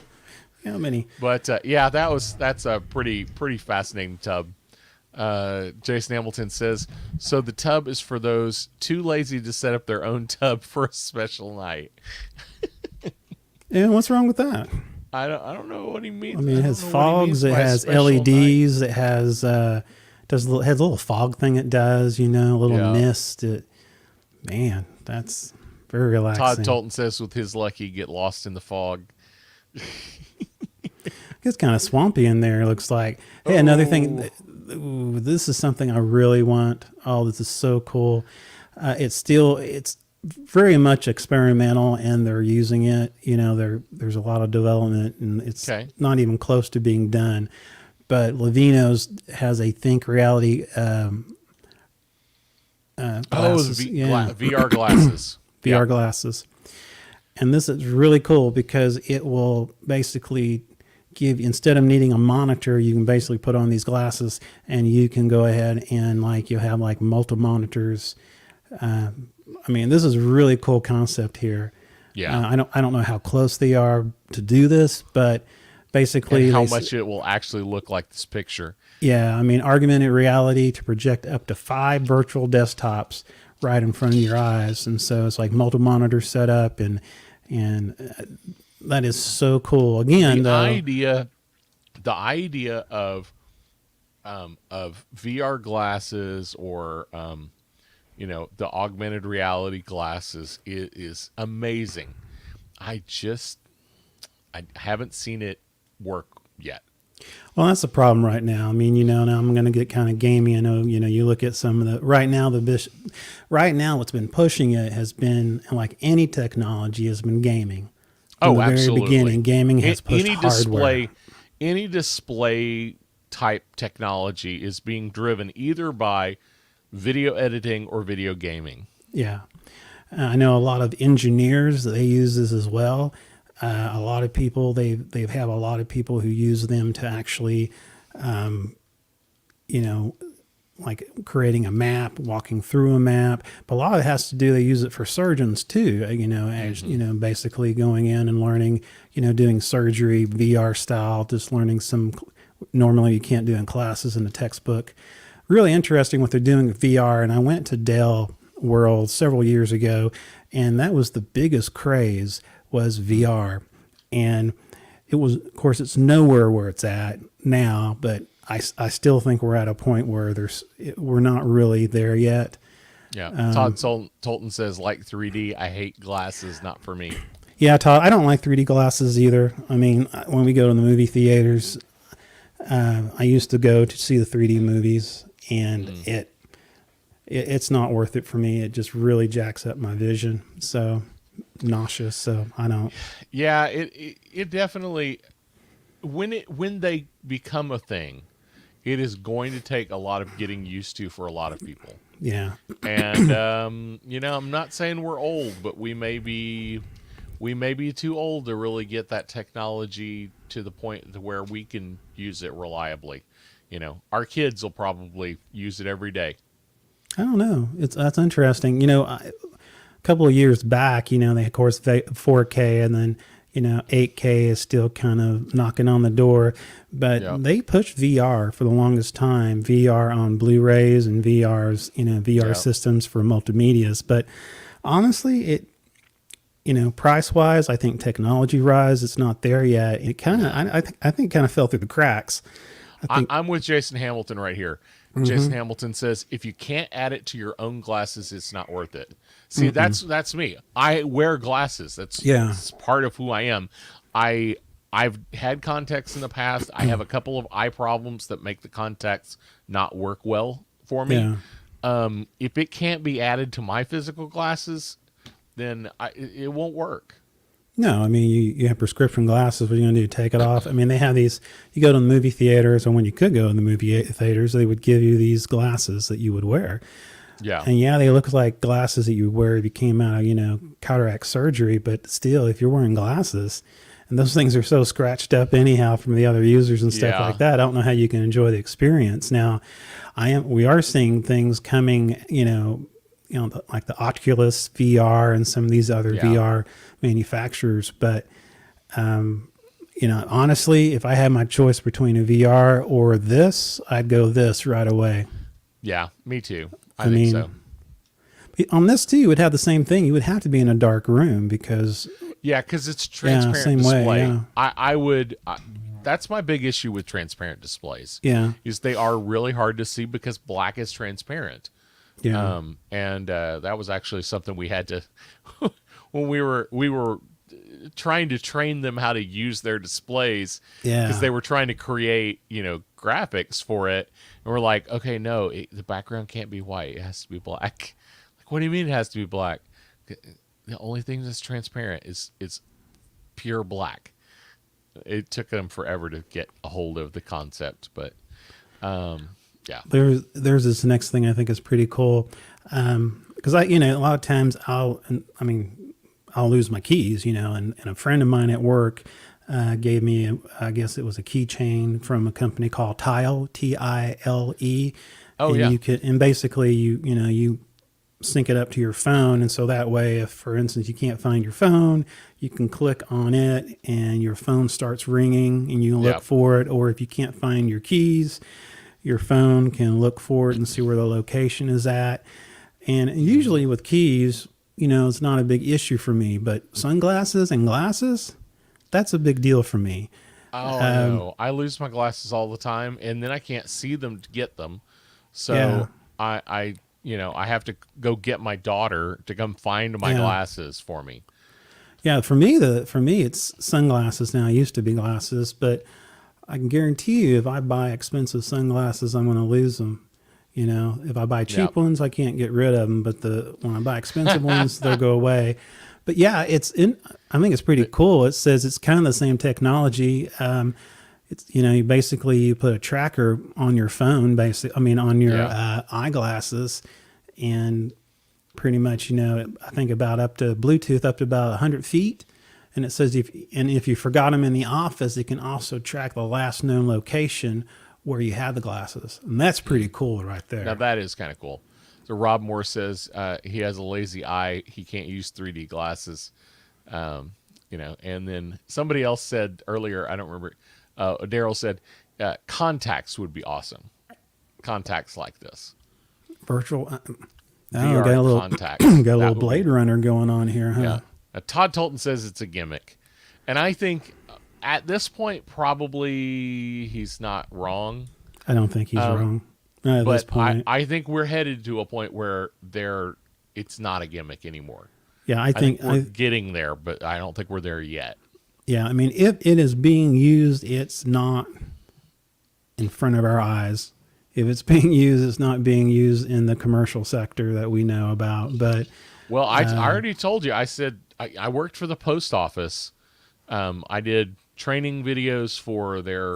How many? But yeah, that's a pretty fascinating tub. Jason Hamilton says, "So the tub is for those too lazy to set up their own tub for a special night." Yeah, what's wrong with that? I don't know what he means. I mean, it has fogs, it has LEDs, it has has a little fog thing it does, a little mist. Man, that's very relaxing. Todd Tolton says, with his luck, he get lost in the fog. It's kind of swampy in there, it looks like. Hey, another thing, this is something I really want. Oh, this is so cool. It's very much experimental, and they're using it. There's a lot of development, and it's not even close to being done. But Levino's has a Think Reality glasses. VR glasses. VR glasses. And this is really cool because it will basically give, instead of needing a monitor, you can basically put on these glasses and you can go ahead and you'll have multiple monitors. I mean, this is a really cool concept here. Yeah. I don't know how close they are to do this, but basically, and how much it will actually look like this picture. Yeah, I mean, augmented reality to project up to 5 virtual desktops right in front of your eyes, and so it's like multiple monitor setup, and that is so cool. Again, the idea of VR glasses or the augmented reality glasses is amazing. I haven't seen it work yet. Well, that's the problem right now. I mean, now I'm going to get kind of gamey. I know, you look at some of the right now what's been pushing it has been like any technology has been gaming. From the absolutely. Very beginning, gaming has pushed hardware. Any display type technology is being driven either by video editing or video gaming. Yeah. I know a lot of engineers, they use this as well. A lot of people, they have a lot of people who use them to actually, like creating a map, walking through a map. But a lot of it has to do, they use it for surgeons too, as, basically going in and learning, doing surgery, VR style, just learning some normally you can't do in classes in the textbook. Really interesting what they're doing with VR. And I went to Dell World several years ago, and that was the biggest craze was VR. And it was, of course, it's nowhere where it's at now, but I still think we're at a point where we're not really there yet. Yeah. Todd Tolton says, like 3D, I hate glasses, not for me. Yeah, Todd, I don't like 3D glasses either. I mean, when we go to the movie theaters, I used to go to see the 3D movies, and it's not worth it for me. It just really jacks up my vision. So nauseous. So I don't. Yeah, it definitely, when they become a thing, it is going to take a lot of getting used to for a lot of people. Yeah. And I'm not saying we're old, but we may be too old to really get that technology to the point to where we can use it reliably. Our kids will probably use it every day. I don't know. That's interesting. A couple of years back, they of course 4K, and then 8K is still kind of knocking on the door, but they pushed VR for the longest time, VR on Blu-rays and VR systems for multimedias. But honestly, price wise, I think technology wise, it's not there yet. It kind of, I think kind of fell through the cracks. I'm with Jason Hamilton right here. Jason Hamilton says, if you can't add it to your own glasses, it's not worth it. See, that's me. I wear glasses. That's part of who I am. I've had contacts in the past. I have a couple of eye problems that make the contacts not work well for me. If it can't be added to my physical glasses, then it won't work. No, I mean, you have prescription glasses. What are you going to do? Take it off? I mean, they have these, you go to the movie theaters, or when you could go in the movie theaters, they would give you these glasses that you would wear. Yeah. And yeah, they look like glasses that you would wear if you came out of, cataract surgery. But still, if you're wearing glasses, and those things are so scratched up anyhow from the other users and stuff like that, I don't know how you can enjoy the experience. Now, we are seeing things coming, like the Oculus VR and some of these other VR manufacturers. But, honestly, if I had my choice between a VR or this, I'd go this right away. Yeah, me too. I think so. On this too, you would have the same thing. You would have to be in a dark room because... Yeah, because it's transparent same display. way, yeah. I would... that's my big issue with transparent displays. Yeah. Is they are really hard to see because black is transparent. Yeah. And that was actually something we had to... when we were trying to train them how to use their displays, because they were trying to create graphics for it, and we're like, okay, no, the background can't be white, it has to be black. Like, what do you mean it has to be black? The only thing that's transparent is pure black. It took them forever to get a hold of the concept, but yeah. There's this next thing I think is pretty cool, because a lot of times I'll lose my keys, and a friend of mine at work gave me, I guess it was a keychain from a company called Tile, Tile. Oh, and yeah. You could, and basically you sync it up to your phone. And so that way, if for instance, you can't find your phone, you can click on it and your phone starts ringing and you look for it. Or if you can't find your keys, your phone can look for it and see where the location is at. And usually with keys, it's not a big issue for me, but sunglasses and glasses, that's a big deal for me. Oh, no. I lose my glasses all the time, and then I can't see them to get them. So I have to go get my daughter to come find my glasses for me. Yeah, for me, it's sunglasses now. It used to be glasses, but I can guarantee you, if I buy expensive sunglasses, I'm going to lose them. If I buy cheap ones, I can't get rid of them. But when I buy expensive ones, they'll go away. But yeah, I think it's pretty cool. It says it's kind of the same technology. It's you put a tracker on your phone, on your eyeglasses, and pretty much I think about up to Bluetooth up to about 100 feet. And it says if you forgot them in the office, it can also track the last known location where you have the glasses. And that's pretty cool right there. Now that is kind of cool. So Rob Moore says he has a lazy eye. He can't use 3D glasses. And then somebody else said earlier, I don't remember, Daryl said contacts would be awesome. Contacts like this. Virtual. VR got a little contacts. Got a little Blade Runner going on here, huh? Yeah. Todd Tolton says it's a gimmick. And I think at this point, probably he's not wrong. I don't think he's wrong at this point. I think we're headed to a point where it's not a gimmick anymore. Yeah, I think we're getting there, but I don't think we're there yet. Yeah, I mean, if it is being used, it's not in front of our eyes. If it's being used, it's not being used in the commercial sector that we know about. But I already told you. I said I worked for the post office. I did training videos for their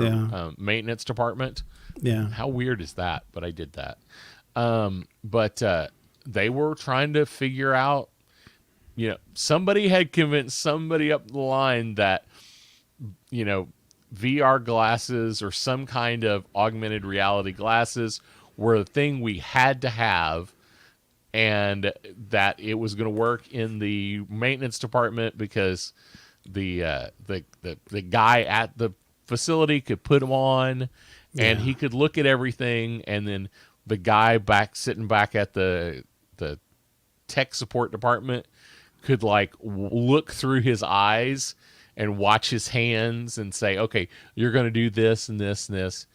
maintenance department. Yeah. How weird is that? But I did that. But they were trying to figure out, somebody had convinced somebody up the line that, VR glasses or some kind of augmented reality glasses were a thing we had to have, and that it was going to work in the maintenance department because the guy at the facility could put them on and he could look at everything, and then the guy sitting back at the tech support department could look through his eyes and watch his hands and say, okay, you're going to do this and this and this.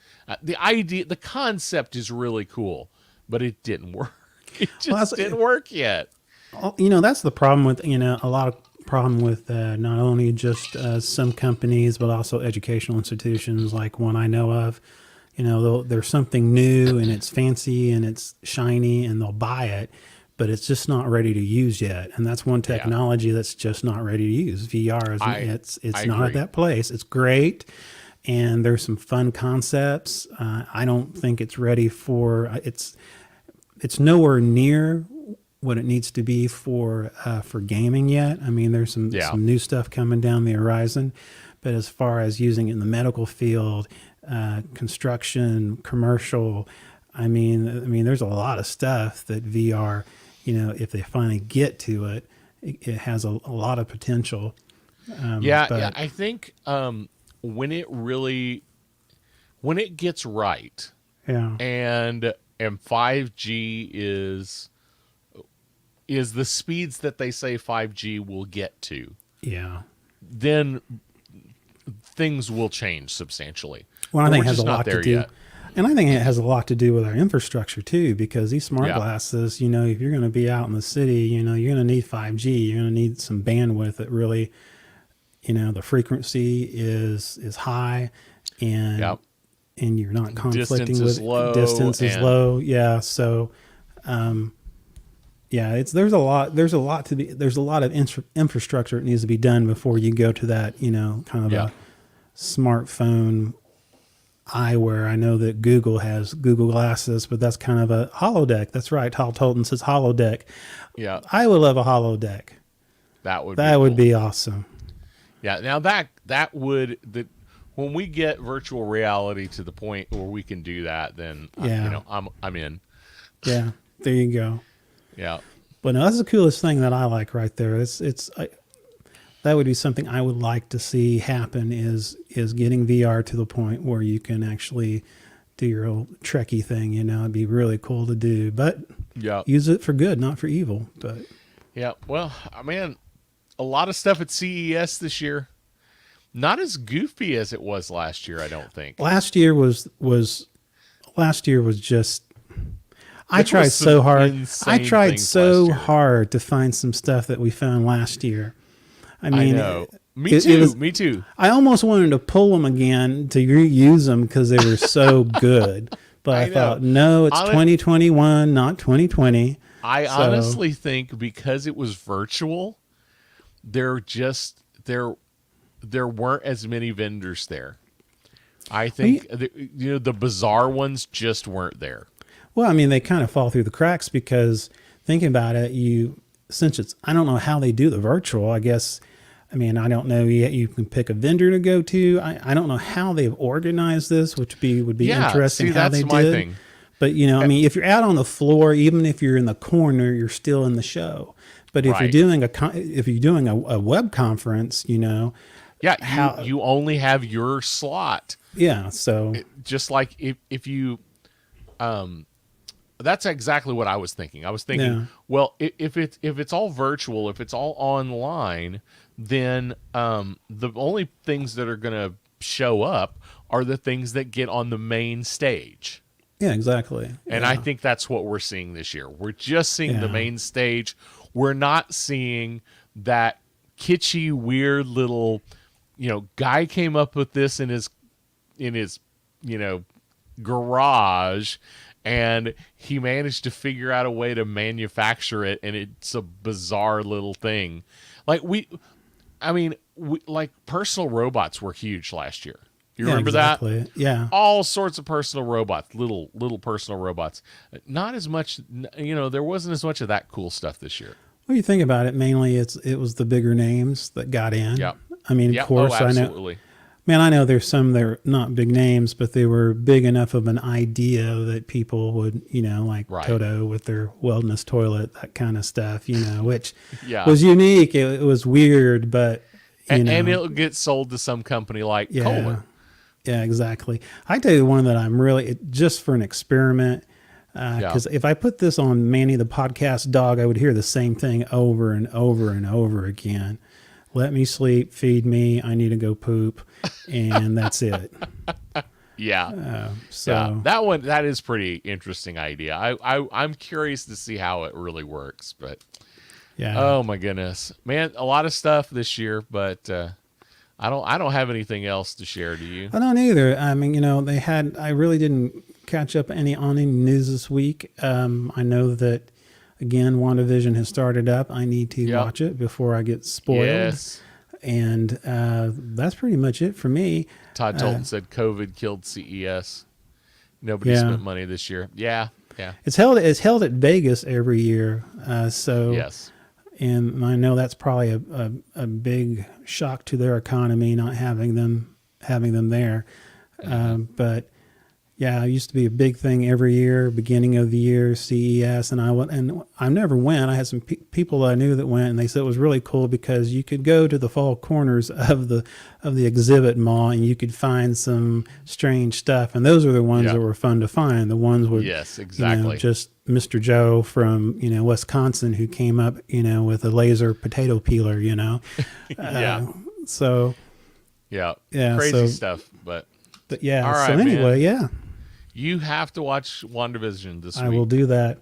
The idea, the concept is really cool, but it didn't work. It Well, just didn't work yet. That's the problem with, a lot of problem with not only just some companies, but also educational institutions like one I know of. There's something new and it's fancy and it's shiny and they'll buy it, but it's just not ready to use yet. And that's one technology that's just not ready to use. VR is it's not at that place. It's great. And there's some fun concepts. I don't think it's ready for it's nowhere near what it needs to be for gaming yet. I mean, there's some new stuff coming down the horizon, but as far as using it in the medical field, construction, commercial, I mean, there's a lot of stuff that VR, if they finally get to it, it has a lot of potential. I think when it gets right, and 5G is the speeds that they say 5G will get to, then things will change substantially. Well, I think it has a lot to do. Yet. And I think it has a lot to do with our infrastructure too, because these smart glasses, if you're going to be out in the city, you're going to need 5G. You're going to need some bandwidth that really, the frequency is high, and you're not conflicting with distance is low. Yeah. So, there's a lot of infrastructure that needs to be done before you go to that, kind of a smartphone eyewear. I know that Google has Google Glasses, but that's kind of a holodeck. That's right. Hal Tolton says holodeck. Yeah. I would love a holodeck. That would be awesome. Yeah. Now when we get virtual reality to the point where we can do that, then I'm in. Yeah. There you go. Yeah. But no, that's the coolest thing that I like right there. That would be something I would like to see happen is getting VR to the point where you can actually do your old Trekkie thing. It'd be really cool to do, but use it for good, not for evil. But well, a lot of stuff at CES this year, not as goofy as it was last year. I don't think last year was just. I tried so hard. To find some stuff that we found last year. I mean, I know. Me too. I almost wanted to pull them again to reuse them because they were so good. But I thought, no, it's 2021, not 2020. I honestly think because it was virtual, there weren't as many vendors there. I think the bizarre ones just weren't there. Well, I mean, they kind of fall through the cracks because thinking about it, I don't know how they do the virtual. I guess, I don't know yet. You can pick a vendor to go to. I don't know how they've organized this, which would be interesting how they did. Thing. But if you're out on the floor, even if you're in the corner, you're still in the show. But if you're doing a web conference, you only have your slot. Yeah. So just like if you, that's exactly what I was thinking. I was thinking, well, if it's all virtual, if it's all online, then the only things that are going to show up are the things that get on the main stage. Yeah, exactly. And I think that's what we're seeing this year. We're just seeing the main stage. We're not seeing that kitschy, weird little, guy came up with this in his garage, and he managed to figure out a way to manufacture it, and it's a bizarre little thing. Like personal robots were huge last year. You remember that? Yeah. All sorts of personal robots, little personal robots. Not as much, there wasn't as much of that cool stuff this year. Well, you think about it, mainly it was the bigger names that got in. Yep. Of course, absolutely. I know there's some that are not big names, but they were big enough of an idea that people would, like Toto with their wellness toilet, that kind of stuff, which was unique. It was weird, but, and it'll get sold to some company like Kohler. Yeah, exactly. I tell you one that I'm really, just for an experiment, because if I put this on Manny the podcast dog, I would hear the same thing over and over and over again. Let me sleep, feed me, I need to go poop, and that's it. Yeah. So Yeah, that is pretty interesting idea. I'm curious to see how it really works, but yeah. oh my goodness, man, a lot of stuff this year, but I don't have anything else to share. Do you? I don't either. I mean, I really didn't catch up on any news this week. I know that, again, WandaVision has started up. I need to Yep. watch it before I get spoiled. Yes. And that's pretty much it for me. Todd Tolton said COVID killed CES. Nobody Yeah. spent money this year. Yeah. It's held at Vegas every year. So Yes. and I know that's probably a big shock to their economy not having them there. But yeah, it used to be a big thing every year, beginning of the year, CES, and I never went. I had some people I knew that went, and they said it was really cool because you could go to the four corners of the exhibit mall and you could find some strange stuff, and those are the ones Yeah. that were fun to find. The ones with Yes, exactly. just Mr. Joe from Wisconsin who came up with a laser potato peeler. Yeah. So Yeah. yeah, Crazy so- stuff, but yeah. All right, so anyway, man. yeah. you have to watch WandaVision this I week. will do that.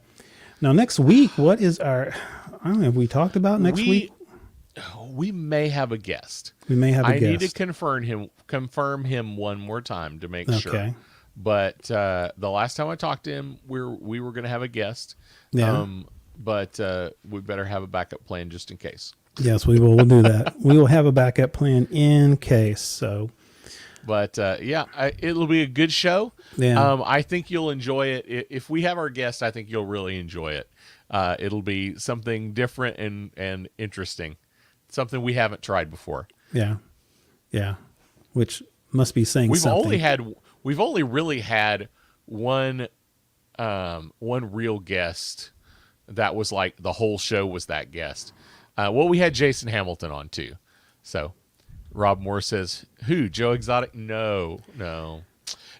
Now, next week, what is I don't know, have we talked about next week? We may have a guest. We may have a I guest. need to confirm him one more time to make sure. Okay. But the last time I talked to him, we were going to have a guest. Yeah. But we better have a backup plan just in case. Yes, we will. We'll do that. We will have a backup plan in case. So, But it'll be a good show. Yeah. I think you'll enjoy it. If we have our guest, I think you'll really enjoy it. It'll be something different and interesting, something we haven't tried before. yeah. Which must be saying something. We've only really had one real guest that was like the whole show was that guest. We had Jason Hamilton on too. So Rob Moore says, who? Joe Exotic? No,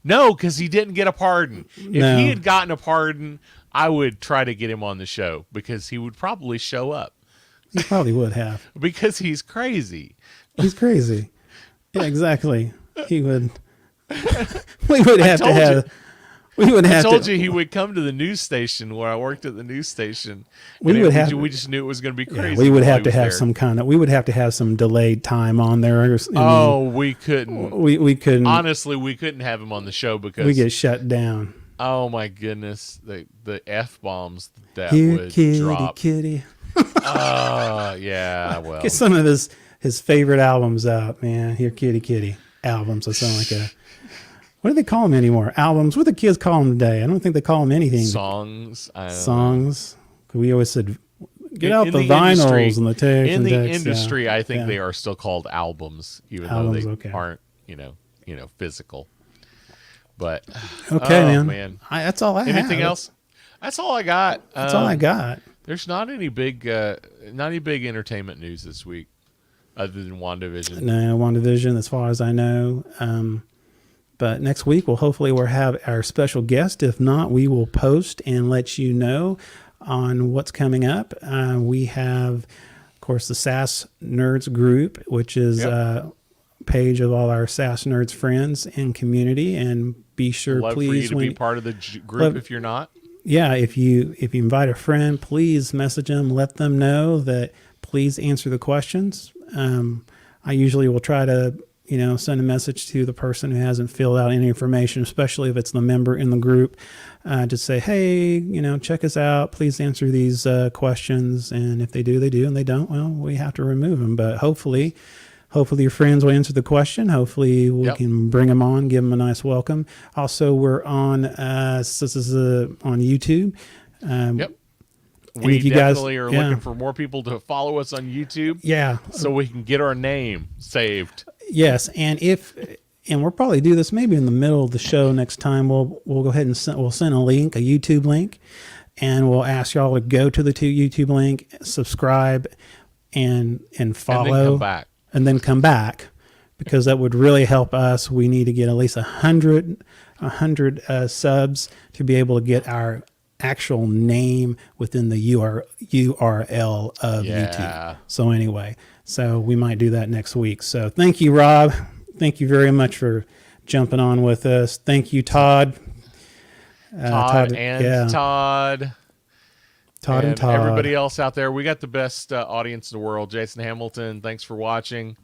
because he didn't get a pardon. If No. he had gotten a pardon, I would try to get him on the show because he would probably show up He probably would have. because he's crazy. He's crazy. Yeah, exactly. He would. We would have to told have. We would I have told to. you he would come to the news station where I worked at the news station. We and would have- we just knew it was going to be Yeah, crazy. we would while have he to was have there. some kind of. We would have to have some delayed time on there. I mean, Oh, we couldn't. we couldn't. Honestly, we couldn't have him on the show because We get shut down. oh my goodness, the F bombs that Here, would kitty, drop. kitty. Yeah, well, Get some of his favorite albums out, man. Here, kitty, kitty albums. That sound like a. What do they call them anymore? Albums. What do the kids call them today? I don't think they call them anything. songs. I don't know. Songs. We always said, get In- out in the the vinyls industry- and the tapes. In and the decks, industry, yeah. I think Yeah. they are still called albums, even Albums, though they okay. aren't, physical. But Okay, oh, man. That's all I have. Anything else? That's all I got. That's all I got. There's not any big entertainment news this week, other than WandaVision. No, WandaVision, as far as I know. But next week, we'll have our special guest. If not, we will post and let you know on what's coming up. We have, of course, the SAS Nerds group, which is Yep. a page of all our SAS Nerds friends and community. And be sure, Love please, for you to when be part of the group Love- if you're not. yeah, if you invite a friend, please message them, let them know that please answer the questions. I usually will try to, send a message to the person who hasn't filled out any information, especially if it's the member in the group. Just say, hey, check us out. Please answer these questions. And if they do, they do. And they don't, well, we have to remove them. But hopefully your friends will answer the question. Hopefully we Yep. can bring them on, give them a nice welcome. Also, we're on on YouTube. Yep. and We if you guys- definitely are yeah. looking for more people to follow us on YouTube Yeah. so we can get our name saved. Yes. And we'll probably do this maybe in the middle of the show next time. We'll go ahead and we'll send a YouTube link, and we'll ask y'all to go to the YouTube link, subscribe, and follow. And then come back. And then come back, because that would really help us. We need to get at least 100 subs to be able to get our actual name within the URL of Yeah. YouTube. So anyway, we might do that next week. So thank you, Rob. Thank you very much for jumping on with us. Thank you, Todd. Todd and yeah. Todd. Todd and Todd. Everybody else out there. We got the best audience in the world. Jason Hamilton, thanks for watching,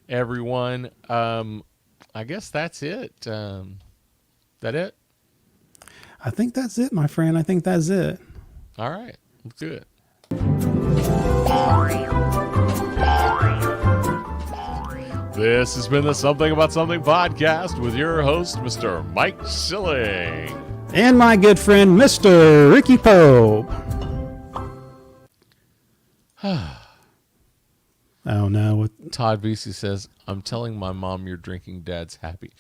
everyone. I guess that's it. That it? I think that's it, my friend. I think that's it. All right. Let's do it. This has been the Something About Something podcast with your host, Mr. Mike Schilling. And my good friend, Mr. Ricky Pope. Oh, no. Todd Vesey says, I'm telling my mom you're drinking, Dad's happy.